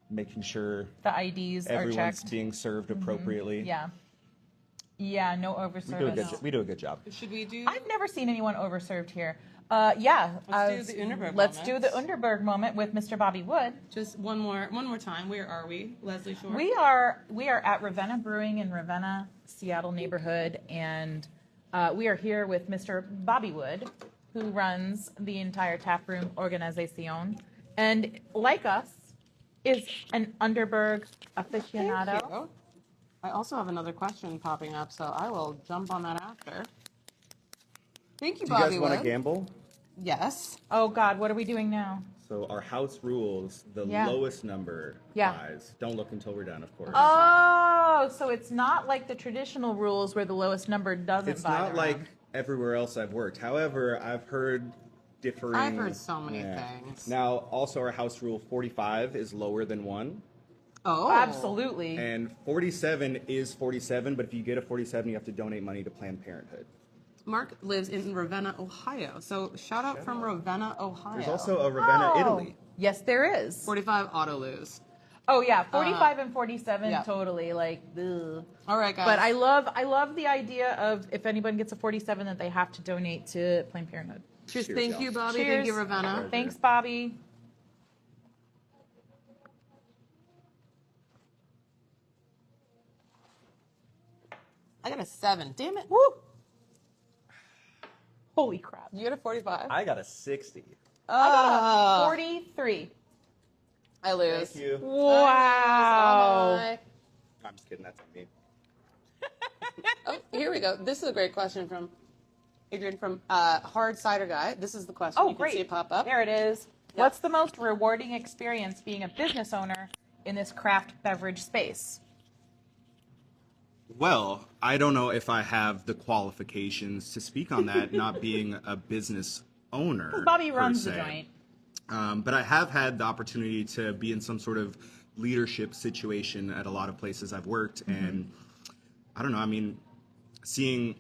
making sure the IDs are everyone's checked, being served appropriately. Yeah, no overservice. We do a good job. Should we do? I've never seen anyone overserved here. Let's do the Underberg Let's moment. do the Underberg moment with Mr. Bobby Wood. Just one more time. Where are we, Leslie Shore? We are at Ravenna Brewing in Ravenna, Seattle neighborhood, and we are here with Mr. Bobby Wood, who runs the entire taproom organization, and like us, is an Underberg aficionado. Thank you. I also have another question popping up, so I will jump on that after. Thank you, Do you Bobby guys want Wood. to gamble? Yes. Oh God, what are we doing now? So our house rules, the Yeah. lowest number Yeah. buys. Don't look until we're done, of course. Oh, so it's not like the traditional rules where the lowest number doesn't It's buy not the like round. everywhere else I've worked. However, I've heard differing. I've heard so many things. Now, also our house rule 45 is lower than 1. Oh. Absolutely. And 47 is 47, but if you get a 47, you have to donate money to Planned Parenthood. Mark lives in Ravenna, Ohio. So shout out from Ravenna, Ohio. There's also a Ravenna, Italy. Yes, there is. 45 auto lose. Oh yeah, 45 and 47 yeah. totally like ugh. All right, guys. But I love the idea of if anyone gets a 47 that they have to donate to Planned Parenthood. Cheers. Cheers, Thank y'all. you, Bobby. Cheers. Thank you, Ravenna. Thanks, Bobby. I got a 7. Damn it. Woo! Holy crap. You got a 45? I got a 60. I got a 43. I lose. Thank you. Wow. I'm just kidding. That's on me. Oh, here we go. This is a great question from Adrian from Hard Cider Guy. This is the question. Oh, you great. can see it pop up. There it is. What's the most rewarding experience being a business owner in this craft beverage space? Well, I don't know if I have the qualifications to speak on that, not being a business owner. Bobby per runs the se. joint. But I have had the opportunity to be in some sort of leadership situation at a lot of places I've worked. And I don't know, I mean, seeing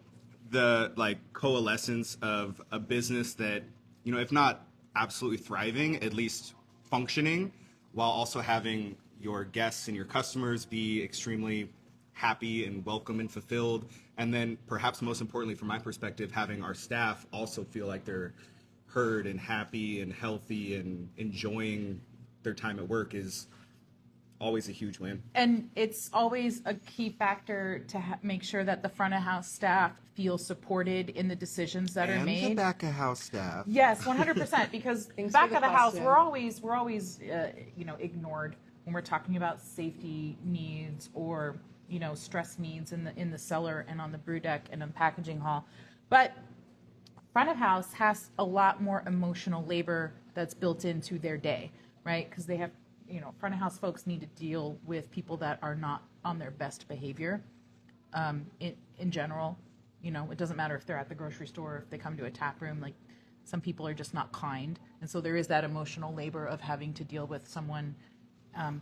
the coalescence of a business that, if not absolutely thriving, at least functioning, while also having your guests and your customers be extremely happy and welcome and fulfilled. And then perhaps most importantly from my perspective, having our staff also feel like they're heard and happy and healthy and enjoying their time at work is always a huge win. And it's always a key factor to make sure that the front of house staff feel supported in the decisions that are made. the back of house staff. Yes, 100%. Because Thanks back for of the the house, question. we're always ignored when we're talking about safety needs or stress needs in the cellar and on the brew deck and on the packaging hall. But front of house has a lot more emotional labor that's built into their day, right? Because they have front of house folks need to deal with people that are not on their best behavior. In general, it doesn't matter if they're at the grocery store, if they come to a tap room, like some people are just not kind. And so there is that emotional labor of having to deal with someone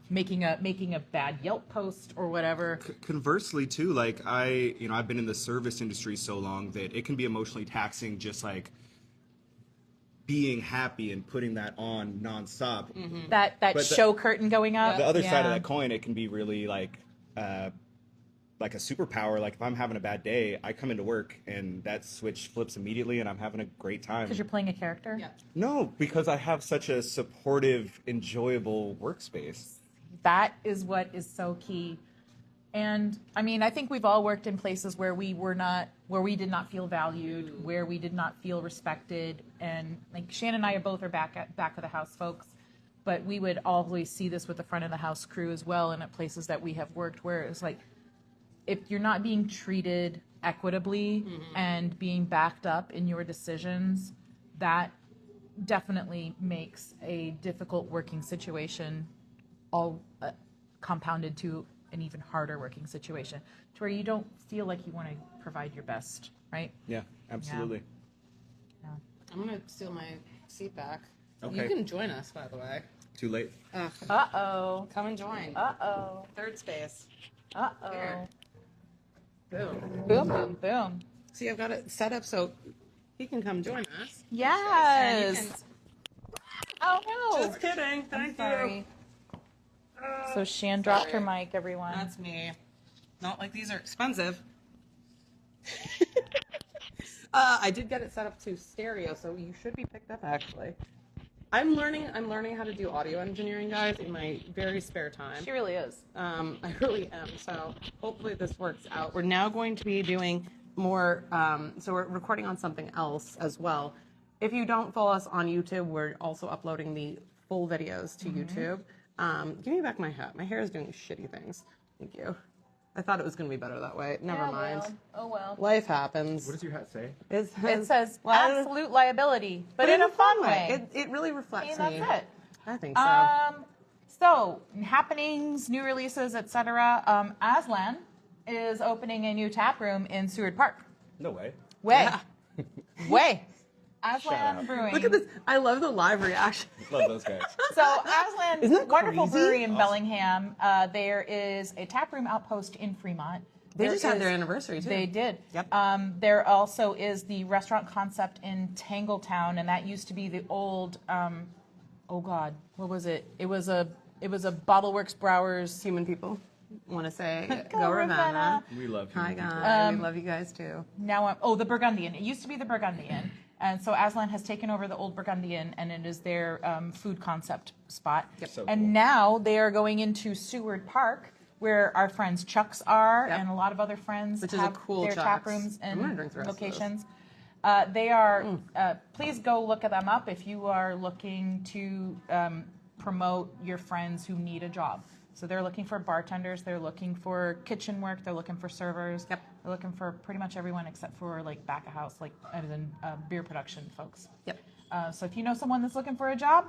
making a bad Yelp post or whatever. Conversely too, like I've been in the service industry so long that it can be emotionally taxing, just like being happy and putting that on nonstop. Mm-hmm. That show curtain going up. The other side of that coin, it can be really like a superpower. Like if I'm having a bad day, I come into work and that switch flips immediately and I'm having a great time. Because you're playing a character? Yeah. No, because I have such a supportive, enjoyable workspace. That is what is so key. And I mean, I think we've all worked in places where we did not feel valued, where we did not feel respected. And like Shannon and I are back of the house folks, but we would always see this with the front of the house crew as well. And at places that we have worked where it's like, if you're not being treated equitably and being backed up in your decisions, that definitely makes a difficult working situation all compounded to an even harder working situation, to where you don't feel like you want to provide your best, right? Yeah, absolutely. Yeah. I'm gonna steal my seat back. Okay. You can join us, by the way. Too late. Uh-oh. Come and join. Uh-oh. Third space. Uh-oh. Here. Boom. Boom, boom, boom. See, I've got it set up so he can come join us. And you Yes. Oh, no. Just kidding. Thank Sorry. you. So Shan dropped her Sorry. mic, everyone. That's me. Not like these are expensive. I did get it set up to stereo, so you should be picked up actually. I'm learning how to do audio engineering, guys, in my very spare time. She really is. I really am. So hopefully this works out. We're now going to be doing more. So we're recording on something else as well. If you don't follow us on YouTube, we're also uploading the full videos to YouTube. Give me back my hat. My hair is doing shitty things. Thank you. I thought it was going to be better that way. Never mind. Well. Oh, well. Life happens. What does your hat say? It says absolute liability, but in a fun way. It really reflects I me. mean, that's it. I think so. So happenings, new releases, etc. Aslan is opening a new tap room in Seward Park. No way. Way. Yeah. Way. Shout Aslan out. Brewing. Look at this. I love the live reaction. Love those guys. So Aslan, Isn't that wonderful crazy? brewery in Bellingham. There is a tap room outpost in Fremont. They There just had is- their anniversary too. They did. Yep. There also is the restaurant concept in Tangletown, and that used to be the old. Oh God, what was it? It was a Bottle Works Brewers. Human people want to say Go go Ravenna. Ravenna. We love you. Hi guys, we love you guys too. Now, the Burgundian. It used to be the Burgundian, and so Aslan has taken over the old Burgundian, and it is their food concept spot. Yep. So And cool. now they are going into Seward Park, where our friends Chuck's are, Yep. and a lot of other friends Which is a have cool their tap Chuck's. rooms I'm and gonna drink the rest of this. locations. They are. Please go look them up if you are looking to promote your friends who need a job. So they're looking for bartenders, they're looking for kitchen work, they're looking for servers. Yep. They're looking for pretty much everyone except for like back of house, like as in beer production folks. Yep. So if you know someone that's looking for a job,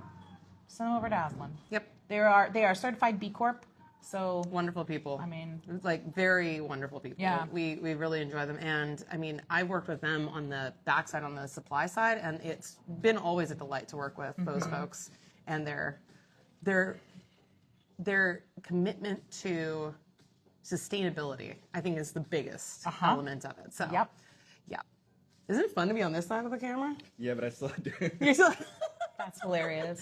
send them over to Aslan. Yep. They are certified B Corp. So Wonderful people. I mean, like very wonderful people. Yeah. We really enjoy them. And I mean, I worked with them on the backside, on the supply side, and it's been always a delight to work with those folks and their commitment to sustainability, I think, is the biggest element of it. So Yep. yeah. Isn't it fun to be on this side of the camera? Yeah, but I still do. You're still- that's hilarious.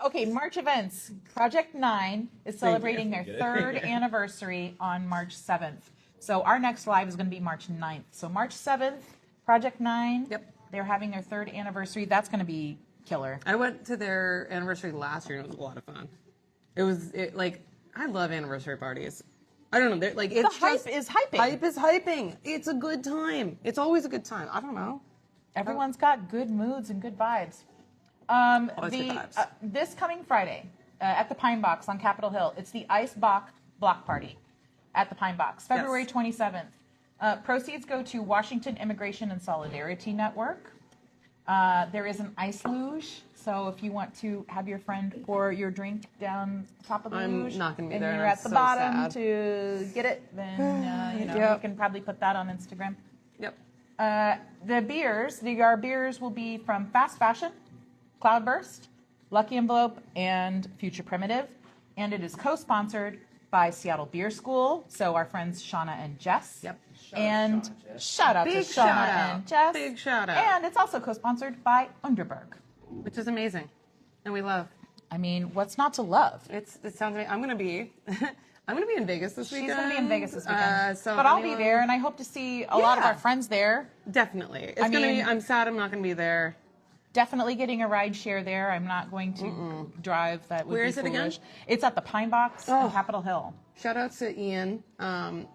Okay, March events. Project 9 is celebrating their Get it? third anniversary on March 7th. So our next live is going to be March 9th. So March 7th, Project 9. Yep. They're having their 3rd anniversary. That's going to be killer. I went to their anniversary last year and it was a lot of fun. Like, I love anniversary parties. I don't know. Like, it's The hype just, is hyping. Hype is hyping. It's a good time. It's always a good time. I don't know. Everyone's got good moods and good vibes. Always good vibes. This coming Friday at the Pine Box on Capitol Hill, it's the Ice Block Party at the Pine Box, February 27th. Proceeds go to Washington Immigration and Solidarity Network. There is an ice luge, so if you want to have your friend pour your drink down top of the luge, not gonna be and there, you're and I'm at the so bottom sad. to get it, then you Yep. can probably put that on Instagram. Yep. Our beers will be from Fast Fashion, Cloudburst, Lucky Envelope, and Future Primitive, and it is co-sponsored by Seattle Beer School. So our friends Shauna and Jess. Yep. And shout out to Big Shauna shout out. and Jess. Big shout out. And it's also co-sponsored by Underberg. Which is amazing. And we love. I mean, what's not to love? It sounds amazing. I'm gonna be in Vegas this weekend. She's going to be in Vegas this weekend. So but if I'll be anyone- there, and I hope to see a lot of Yeah. our friends there. Definitely. It's I gonna be. mean- I'm sad I'm not gonna be there. Definitely getting a ride share there. I'm not going to drive. That would Where be is it again? foolish. It's at the Pine Box on Capitol Hill. Shout out to Ian.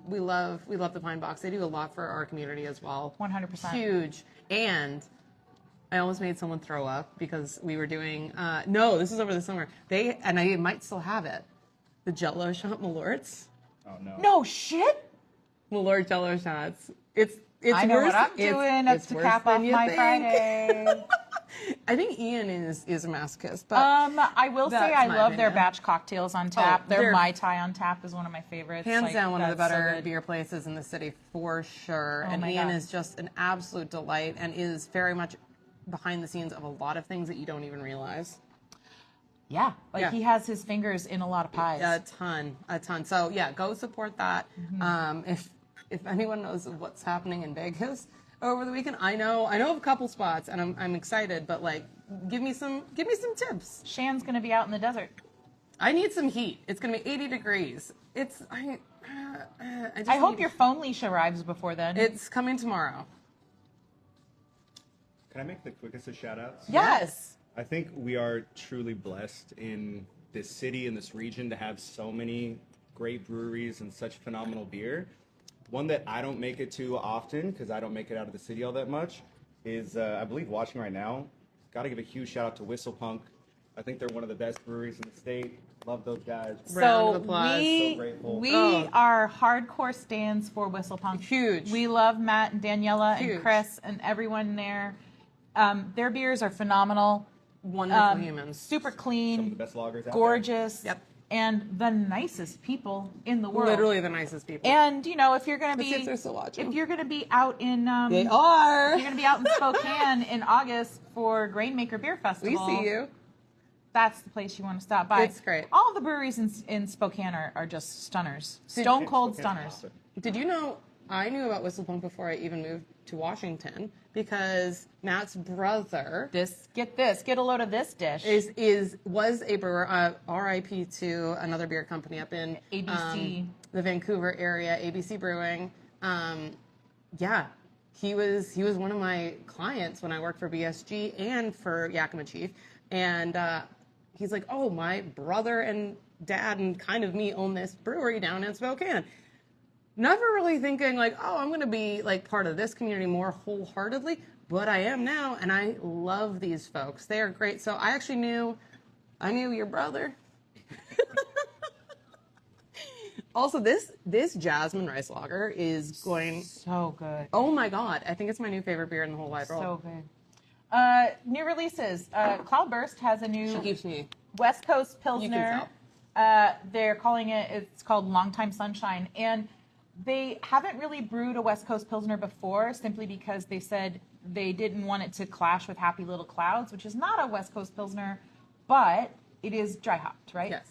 We love the Pine Box. They do a lot for our community as well. 100%. Huge. And I almost made someone throw up because we were doing. No, this was over the summer. And I might still have it. The Jello shot Malort's. Oh no. No shit. Malort Jello shots. It's I know worse. what I'm doing. That's it's to worse cap than off you my think. Friday. I think Ian is a masochist, but I will say That's I my love their opinion. batch cocktails on tap. Their they're- Mai Tai on tap is one of my favorites. hands Like, down one of the that's so better good. beer places in the city for sure. Oh And my Ian God. is just an absolute delight and is very much behind the scenes of a lot of things that you don't even realize. Yeah, like Yeah. he has his fingers in a lot of pies. A ton. So yeah, go support that. Mm-hmm. If anyone knows what's happening in Vegas over the weekend, I know of a couple spots, and I'm excited. But like, give me some tips. Shan's gonna be out in the desert. I need some heat. It's gonna be 80 degrees. I just I hope need- your phone leash arrives before then. It's coming tomorrow. Can I make the quickest of shout outs? yes. I think we are truly blessed in this city and this region to have so many great breweries and such phenomenal beer. One that I don't make it to often because I don't make it out of the city all that much is, I believe, watching right now. Got to give a huge shout out to Whistle Punk. I think they're one of the best breweries in the state. Love those guys. Round of applause. So grateful. we Oh. are hardcore stands for Whistle Punk. Huge. We love Matt and Daniela Huge. and Chris and everyone there. Their beers are phenomenal. Wonderful humans. Super Some of the clean, best lagers out gorgeous, Yep. and the nicest people in the world. Literally the nicest people. And you know, if you're gonna Let's see be if they're still watching. if you're gonna be out in They are. if you're gonna be out in Spokane in August for Grainmaker Beer We Festival, see you. that's the place you want to stop by. It's great. All of the breweries in Spokane are just stunners, stone cold stunners. Did you know I knew about Whistle Punk before I even moved to Washington because Matt's brother Get a load of this dish. was a brewer. R.I.P. to another beer company up in ABC. the Vancouver area, ABC Brewing. Yeah, he was one of my clients when I worked for BSG and for Yakima Chief, and he's like, oh, my brother and dad and kind of me own this brewery down in Spokane. Never really thinking like, oh, I'm going to be like part of this community more wholeheartedly, but I am now, and I love these folks. They are great. So I actually knew your brother. Also, this Jasmine Rice Lager is going. so good. Oh my God! I think it's my new favorite beer in the whole wide world. So good. New releases. Cloudburst has a new She keeps me. West Coast You can Pilsner. tell. They're calling it's called Longtime Sunshine. And they haven't really brewed a West Coast Pilsner before simply because they said they didn't want it to clash with Happy Little Clouds, which is not a West Coast Pilsner, but it is dry hopped, right? Yes.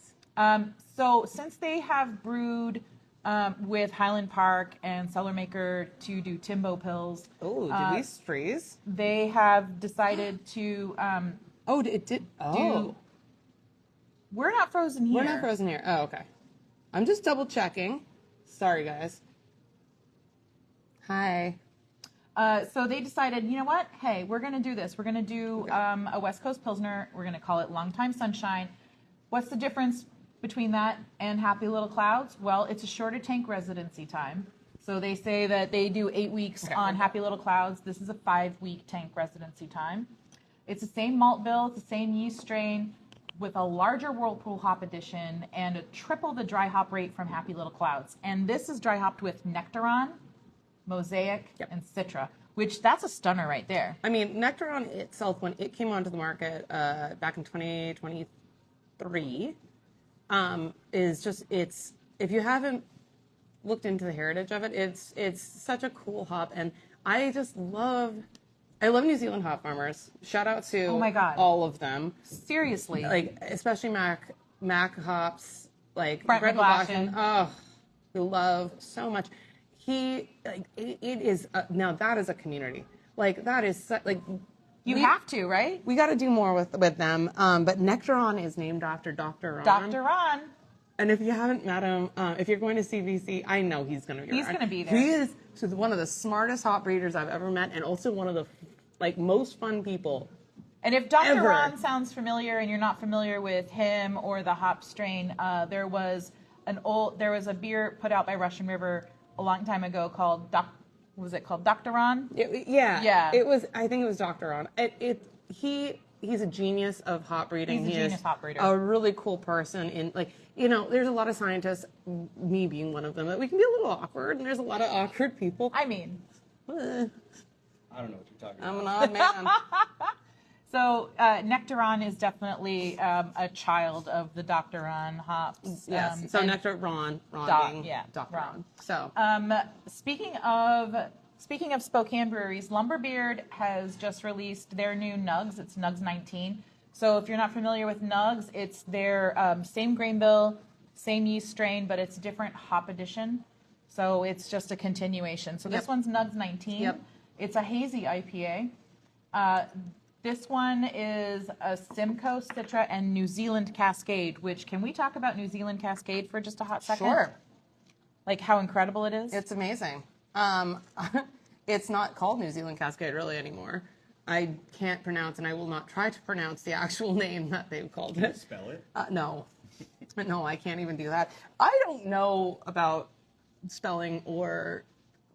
So since they have brewed with Highland Park and Cellarmaker to do Timbo Pills, Oh, did we freeze? they have decided to Oh, it did. Oh, we're not frozen here. we're not frozen here. Oh, okay. I'm just double checking. Sorry, guys. Hi. So they decided, you know what? Hey, we're going to do this. We're going to do a West Coast Pilsner. We're going to call it Longtime Sunshine. What's the difference between that and Happy Little Clouds? Well, it's a shorter tank residency time. So they say that they do 8 weeks on Happy Little Clouds. This is a 5-week tank residency time. It's the same malt bill, it's the same yeast strain with a larger Whirlpool hop addition and a triple the dry hop rate from Happy Little Clouds. And this is dry hopped with Nectaron, Mosaic, and Citra, which that's a stunner right there. I mean, Nectaron itself, when it came onto the market back in 2023, is just, it's, if you haven't looked into the heritage of it, it's such a cool hop. And I just love New Zealand hop farmers. Shout out to Oh my God. all of them. Seriously. Like, especially Mac hops, like Brent McLaughlin. McLaughlin. Oh, we love so much. It is, now that is a community. Like, that is, You have to, right? we got to do more with them. But Nectaron is named after Dr. Ron. Dr. Ron. And if you haven't met him, if you're going to CVC, I know he's going to be He's around. gonna be there. He is one of the smartest hop breeders I've ever met, and also one of the most fun people. And if Dr. Ever. Ron sounds familiar and you're not familiar with him or the hop strain, there was a beer put out by Russian River a long time ago called Dr. Ron? Yeah. I think it was Dr. Ron. He's a genius of hop breeding. He's a genius hop breeder. A really cool person. There's a lot of scientists, me being one of them, that we can be a little awkward, and there's a lot of awkward people. I mean, I don't know what you're talking about. I'm an odd man. so Nectaron is definitely a child of the Dr. Ron hops. Yes. So and Nectar Ron being Dr. Ron. Ron. So Speaking of Spokane breweries, Lumberbeard has just released their new Nugs. It's Nugs 19. So if you're not familiar with Nugs, it's their same grain bill, same yeast strain, but it's a different hop addition. So it's just a continuation. So this one's Nugs 19. Yep. It's a hazy IPA. This one is a Simcoe, Citra, and New Zealand Cascade, which, can we talk about New Zealand Cascade for just a hot second? Sure. Like how incredible it is? It's amazing. It's not called New Zealand Cascade really anymore. I can't pronounce, and I will not try to pronounce the actual name that they've called it. Spell it. No, I can't even do that. I don't know about spelling or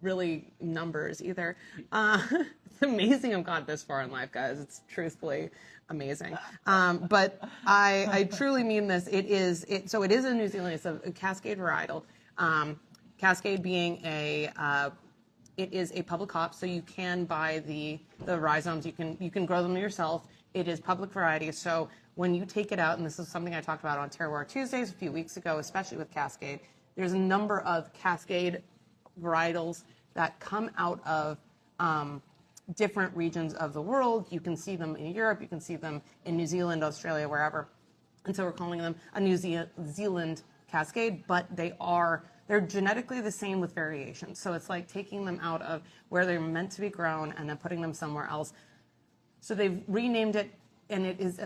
really numbers either. It's amazing I've got this far in life, guys. It's truthfully amazing. But I truly mean this. So it is in New Zealand. It's a Cascade varietal. Cascade being it is a public hop, so you can buy the rhizomes. You can grow them yourself. It is public variety. So when you take it out, and this is something I talked about on Terroir Tuesdays a few weeks ago, especially with Cascade, there's a number of Cascade varietals that come out of different regions of the world. You can see them in Europe. You can see them in New Zealand, Australia, wherever. And so we're calling them a New Zealand Cascade, but they're genetically the same with variations. So it's like taking them out of where they're meant to be grown and then putting them somewhere else. So they've renamed it, and it's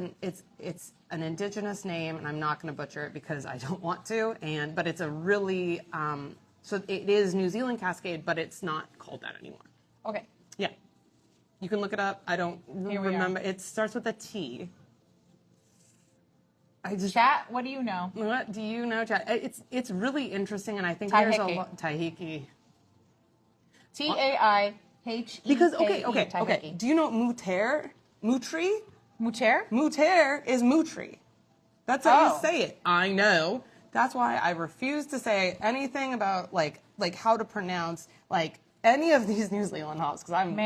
an indigenous name, and I'm not going to butcher it because I don't want to. But it's a really so it is New Zealand Cascade, but it's not called that anymore. Okay. Yeah, you can look it up. I don't remember. It starts with a T. Chat, what do you know? What do you know, Chat? It's really interesting, and I think Tahiki. there's a lot. Tahiki. Taiheke. Because okay. Do you know Muter? Mutri? Muter? Muter is Mutri. That's how Oh. you say it. I know. That's why I refuse to say anything about like how to pronounce any of these New Zealand hops because I'm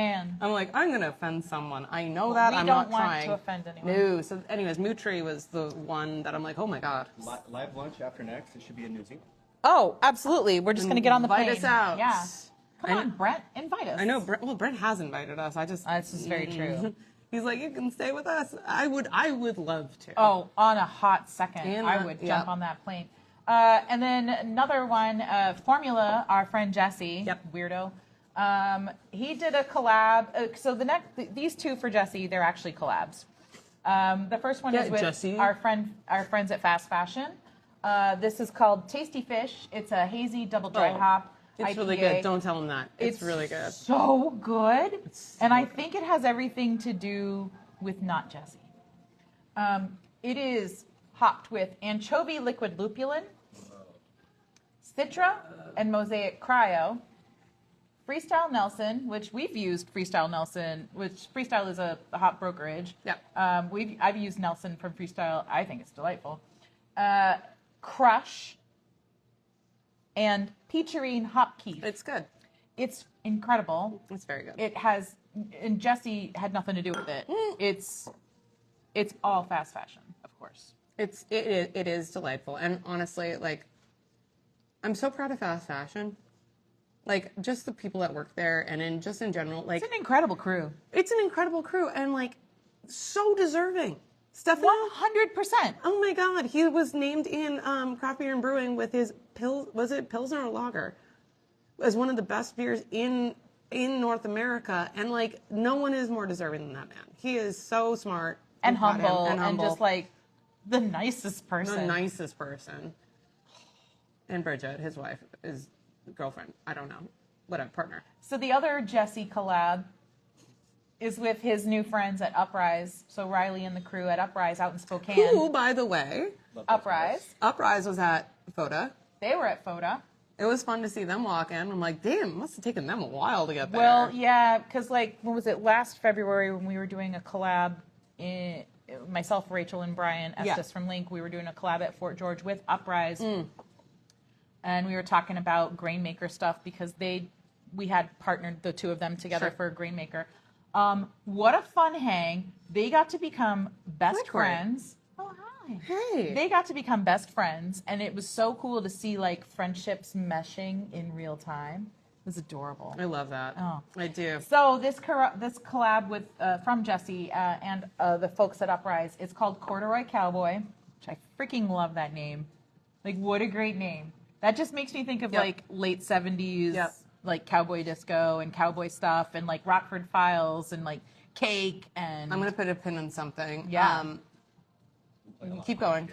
like I'm gonna offend someone. I know that. I'm not trying. We don't want to offend anyone. No. So, anyways, Mutri was the one that I'm like, oh my god. Live lunch after next. It should be in New Zealand. Oh, absolutely. We're just gonna get on the plane. Invite us out. Yeah. Come on, Brent. Invite us. I know. Brent has invited us. This is very true. He's like, you can stay with us. I would love to. Oh, on a hot second, I would jump on that plane. And then another one, Formula. Our friend Jesse, weirdo. He did a collab. So these two for Jesse, they're actually collabs. The first one is with Jesse. our friends at Fast Fashion. This is called Tasty Fish. It's a hazy double dry hop. It's really good. Don't tell him that. It's really good. So good. So I think it has everything to do with not Jesse. It is hopped with anchovy liquid lupulin, Citra and Mosaic Cryo, Freestyle Nelson, which we've used Freestyle Nelson, which Freestyle is a hop brokerage. Yep. I've used Nelson from Freestyle. I think it's delightful. Crush and Peacherine Hop Keef. It's good. It's incredible. It's very good. It has, and Jesse had nothing to do with it. It's all fast fashion, of course. It is delightful, and honestly, like, I'm so proud of fast fashion. Like, just the people that work there, and in general, like, It's an incredible crew. it's an incredible crew, and like, so deserving. Stephanie, 100%. oh my God, he was named in Craft Beer and Brewing with his was it Pilsner or Lager, as one of the best beers in North America, and like, no one is more deserving than that man. He is so smart And I'm proud of him, humble, and humble. just like the nicest person. The nicest person. And Bridget, his wife, is girlfriend. I don't know. Whatever, partner. So the other Jesse collab is with his new friends at Uprise. So Riley and the crew at Uprise out in Spokane. Who, by the way, Uprise. was at FOTA. They were at FOTA. It was fun to see them walk in. I'm like, damn, it must have taken them a while to get there. Well, yeah, because like, when was it, last February when we were doing a collab, myself, Rachel, and Brian Estes from Link, we were doing a collab at Fort George with Uprise. And we were talking about grain maker stuff because we had partnered the two of them together for a grain maker. What a fun hang. They got to become best friends. Oh, hi. Hey. They got to become best friends, and it was so cool to see like friendships meshing in real time. It was adorable. I love that. Oh. I do. So this collab with from Jesse and the folks at Uprise, it's called Corduroy Cowboy, which I freaking love that name. Like, what a great name. That just makes me think of like late 70s, like cowboy disco and cowboy stuff, and like Rockford Files and like Cake. And I'm going to put a pin in something. Yeah. Keep going.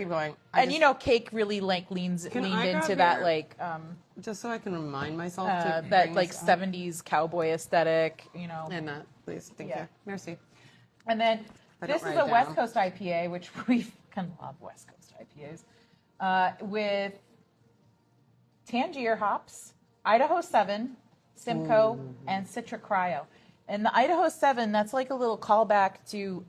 You know, Cake really like leaned into that like just so I can remind myself to that bring like this up. 70s cowboy aesthetic, you know. And that, please. Thank you. Merci. And then I this don't is write a it West down. Coast IPA, which we can love West Coast IPAs, with Tangier hops, Idaho 7, Simcoe, and Citra Cryo. And the Idaho 7, that's like a little callback to,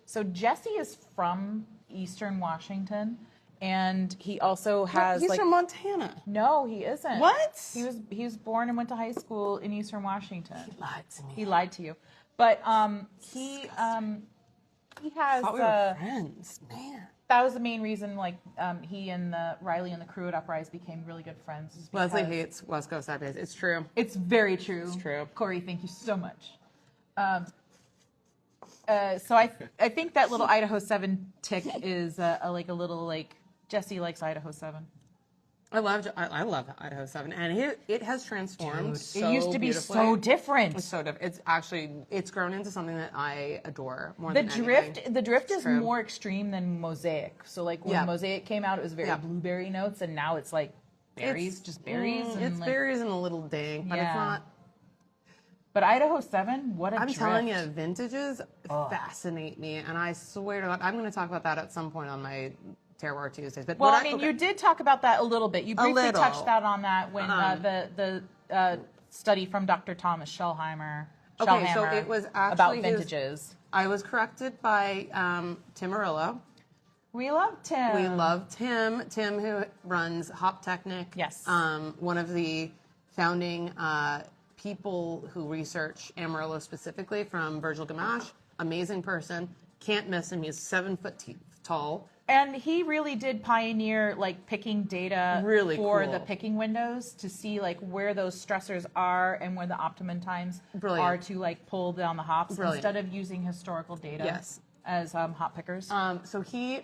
so Jesse is from Eastern Washington, and he also has He's like, from Montana. no, he isn't. What? He was born and went to high school in Eastern Washington. Lied to me. He lied to you, but he has. thought we were friends, man. That was the main reason. Like he and the Riley and the crew at Uprise became really good friends. is Leslie because- hates West Coast IPAs. It's true. It's very true. It's true. Corey, thank you so much. So I think that little Idaho 7 tick is like a little like Jesse likes Idaho 7. I love Idaho 7, and it has transformed. So it used to be beautifully. so different. It's so different. It's grown into something that I adore more The than drift, anything. the drift is true. more extreme than Mosaic. So like when Mosaic came out, it was very blueberry notes, and now it's like berries, just berries. And It's like, berries and a little dank, but it's not. But Idaho 7, what a I'm drift. telling you, vintages fascinate me, and I swear to God, I'm going to talk about that at some point on my Terroir Tuesdays. But Well, what I mean, you did talk about that a little bit. You briefly little. touched on that when the study from Dr. Thomas Schellhammer Okay, so it was about actually vintages. I was corrected by Tim Murillo. We love Tim. We love Tim. Tim, who runs Hop Technic. Yes. One of the founding people who research Amarillo specifically from Virgil Gamache. Amazing person. Can't miss him. He's 7 foot tall. And he really did pioneer like picking data Really for cool. the picking windows to see like where those stressors are and where the optimum times Brilliant. are to like pull down the hops Brilliant. instead of using historical data Yes. as hop pickers. So he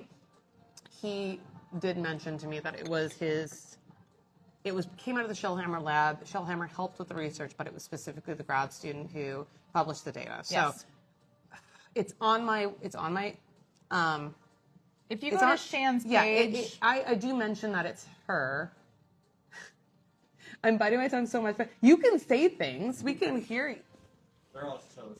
did mention to me that came out of the Schellhammer lab. Schellhammer helped with the research, but it was specifically the grad student who published the data. So Yes. it's on my If you go to Shan's page, I do mention that it's her. I'm biting my tongue so much. But you can say things. We can hear you. They're all so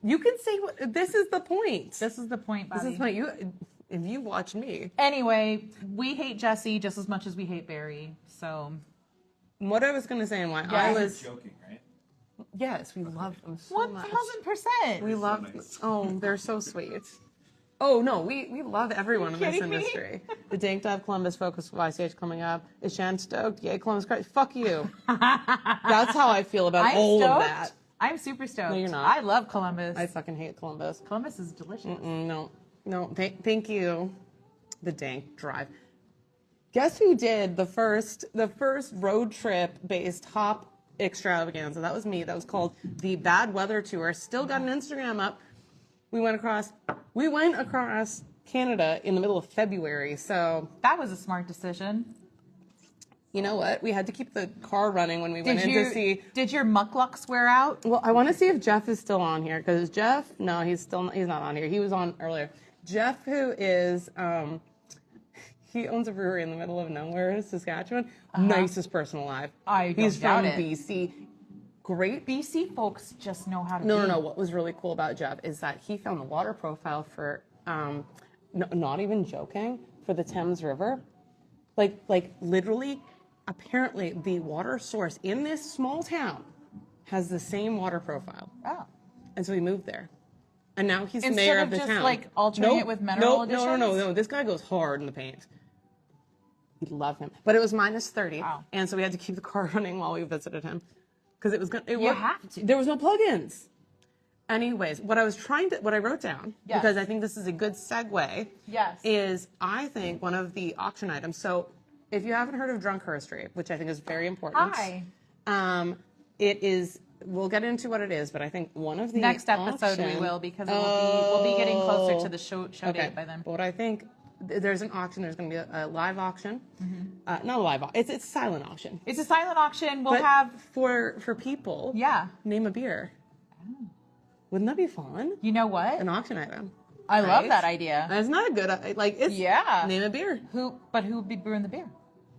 You can say what. This is the point. This is the point, Bobby. This is what you. If you watch me. Anyway, we hate Jesse just as much as we hate Barry. So. What I was going to say and why Yeah. I was. joking, right? Yes, we love them so much. 1000%. We love. Oh, they're so sweet. Oh no, we love everyone in this kidding me? industry. The Dank Dive Columbus Focus YCH coming up. Is Shan stoked? Yay, Columbus Christ. Fuck you. That's how I feel about I'm all stoked. of that. I'm super stoked. No, you're not. I love Columbus. I fucking hate Columbus. Columbus is delicious. No. Thank you. The Dank Drive. Guess who did the first road trip based hop extravaganza? That was me. That was called the Bad Weather Tour. Still got an Instagram up. We went across Canada in the middle of February. So That was a smart decision. you know what? We had to keep the car running when we went in to see. Did your mucklucks wear out? Well, I want to see if Jeff is still on here because Jeff. No, he's not on here. He was on earlier. Jeff, who is he owns a brewery in the middle of nowhere, Saskatchewan. Nicest person alive. He's from BC. Great. BC folks just know how to No. What was really cool about Jeff is that he found the water profile for, not even joking, for the Thames River. Like literally, apparently the water source in this small town has the same water profile. Oh. And so he moved there. And now he's the Instead mayor of of the just, town. like, altering it with mineral additions? No. This guy goes hard in the paint. You'd love him. But it was minus 30. Wow. And so we had to keep the car running while we visited him. Because it was going to. You have to. There was no plugins. Anyways, what I wrote down, Yes. because I think this is a good segue, Yes. is I think one of the auction items. So if you haven't heard of Drunk Herstory, which I think is very important. Hi. It is. We'll get into what it is, but I think one of the Next episode we will because we'll be getting closer to the show date by then. But what I think, there's an auction. There's going to be a live auction. Not a live auction. It's a silent auction. It's a silent auction. We'll But have for people. Yeah. Name a beer. Wouldn't that be fun? You know what? An auction item. I love right? that idea. And it's not a good it's Yeah. Name a beer. Who would be brewing the beer?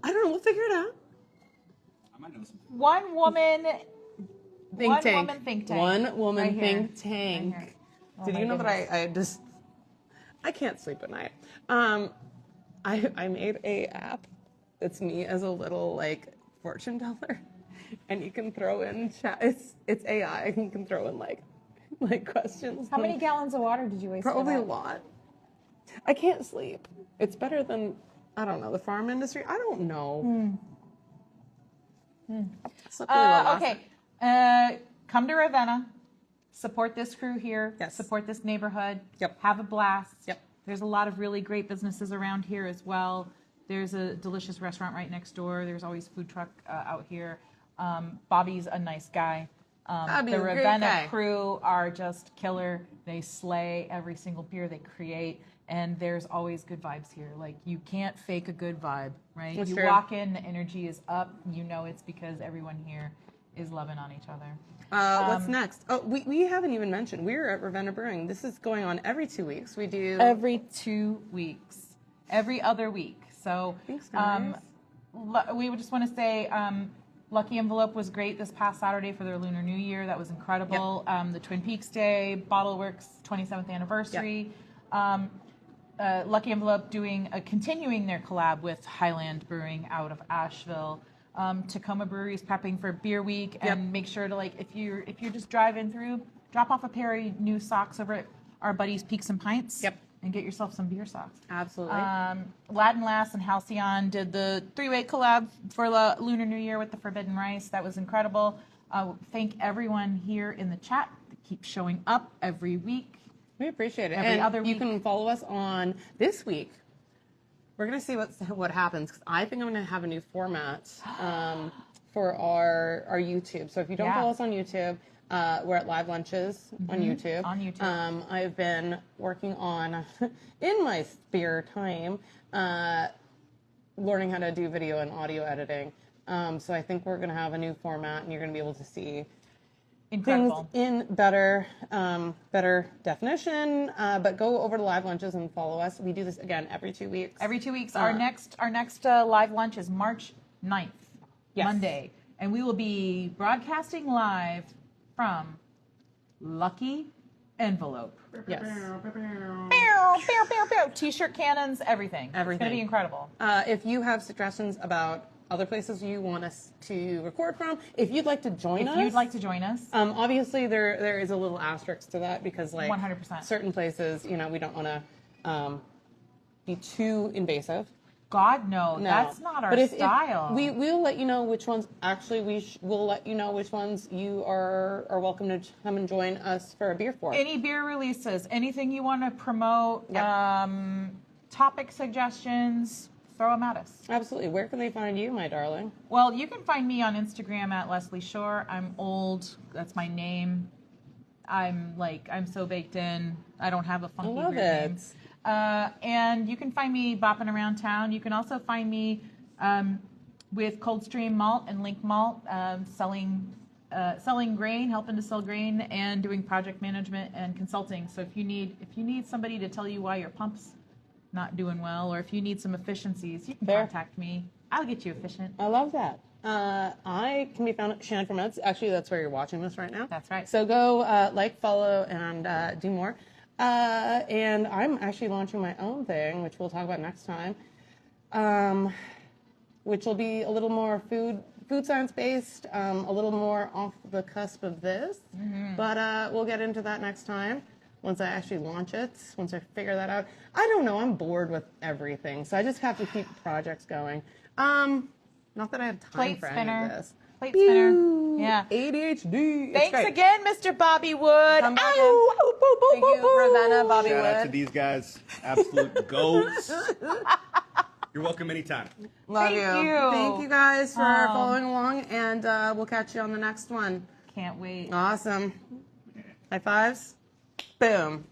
I don't know. We'll figure it out. I might know some. One woman Think tank. woman think tank. One woman Right here. think tank. Right here. Oh Did my you know goodness. that I can't sleep at night. I made a app that's me as a little fortune teller, and you can throw in chat. It's AI. And you can throw in like questions. How many gallons of water did you waste? Probably for a that? lot. I can't sleep. It's better than I don't know the farm industry. I don't know. Slept really well last Okay. night. Come to Ravenna. Support this crew here. Yes. Support this neighborhood. Yep. Have a blast. Yep. There's a lot of really great businesses around here as well. There's a delicious restaurant right next door. There's always food truck out here. Bobby's a nice guy. Bobby's The a great Ravenna guy. crew are just killer. They slay every single beer they create. And there's always good vibes here. Like, you can't fake a good vibe, right? That's you true. walk in, the energy is up. You know it's because everyone here is loving on each other. What's next? Oh, we haven't even mentioned. We're at Ravenna Brewing. This is going on every 2 weeks. We do Every 2 weeks, every other week. So Thanks, guys. we would just want to say Lucky Envelope was great this past Saturday for their Lunar New Year. That was incredible. The Twin Peaks Day, Bottle Works 27th anniversary. Lucky Envelope continuing their collab with Highland Brewing out of Asheville. Tacoma Brewery is prepping for Beer Week, and make sure to if you're just driving through, drop off a pair of new socks over at our buddies Peaks and Pints. Yep. And get yourself some beer socks. Absolutely. Ladd Lass and Halcyon did the 3-way collab for Lunar New Year with the Forbidden Rice. That was incredible. Thank everyone here in the chat that keeps showing up every week. We appreciate it. Every and other you week. can follow us on this week. We're going to see what happens because I think I'm going to have a new format for our YouTube. So if you don't follow us on YouTube, we're at Live Lunches on YouTube. On YouTube. I've been working on, in my spare time, learning how to do video and audio editing. So I think we're going to have a new format and you're going to be able to see Incredible. things in better definition, but go over to Live Lunches and follow us. We do this again every 2 weeks. Every 2 weeks. Our next live lunch is March 9th, Yes. Monday. And we will be broadcasting live from Lucky Envelope. Yes. T-shirt cannons, everything. It's going to be incredible. If you have suggestions about other places you want us to record from, if you'd like to join us. If you'd like to join us. Obviously, there is a little asterisk to that because, like, 100%. certain places, we don't want to be too invasive. God, no, that's not our but style. We'll let you know which ones. Actually, we'll let you know which ones you are welcome to come and join us for a beer for. Any beer releases, anything you want to promote, topic suggestions, throw them at us. Absolutely. Where can they find you, my darling? Well, you can find me on Instagram at Leslie Shore. I'm old. That's my name. I'm so baked in. I don't have a funky weird name. And you can find me bopping around town. You can also find me with Coldstream Malt and Link Malt, selling grain, helping to sell grain, and doing project management and consulting. So if you need somebody to tell you why your pump's not doing well, or if you need some efficiencies, you can contact me. I'll get you efficient. I love that. I can be found at Shannon Ferments. Actually, that's where you're watching this right now. That's right. So go follow, and do more. And I'm actually launching my own thing, which we'll talk about next time, which will be a little more food science based, a little more off the cusp of this. Mm-hmm. But we'll get into that next time once I actually launch it, once I figure that out. I don't know. I'm bored with everything, so I just have to keep projects going. Not that I have time for any of this. Plate spinner. Yeah. ADHD. Thanks again, Mr. Bobby Wood. Come back in. Thank you, Ravenna, Bobby Wood. Shout out to these guys. Absolute goats. You're welcome anytime. Love Thank you. you. Thank you guys for following along, and we'll catch you on the next one. Can't wait. Awesome. High fives. Boom.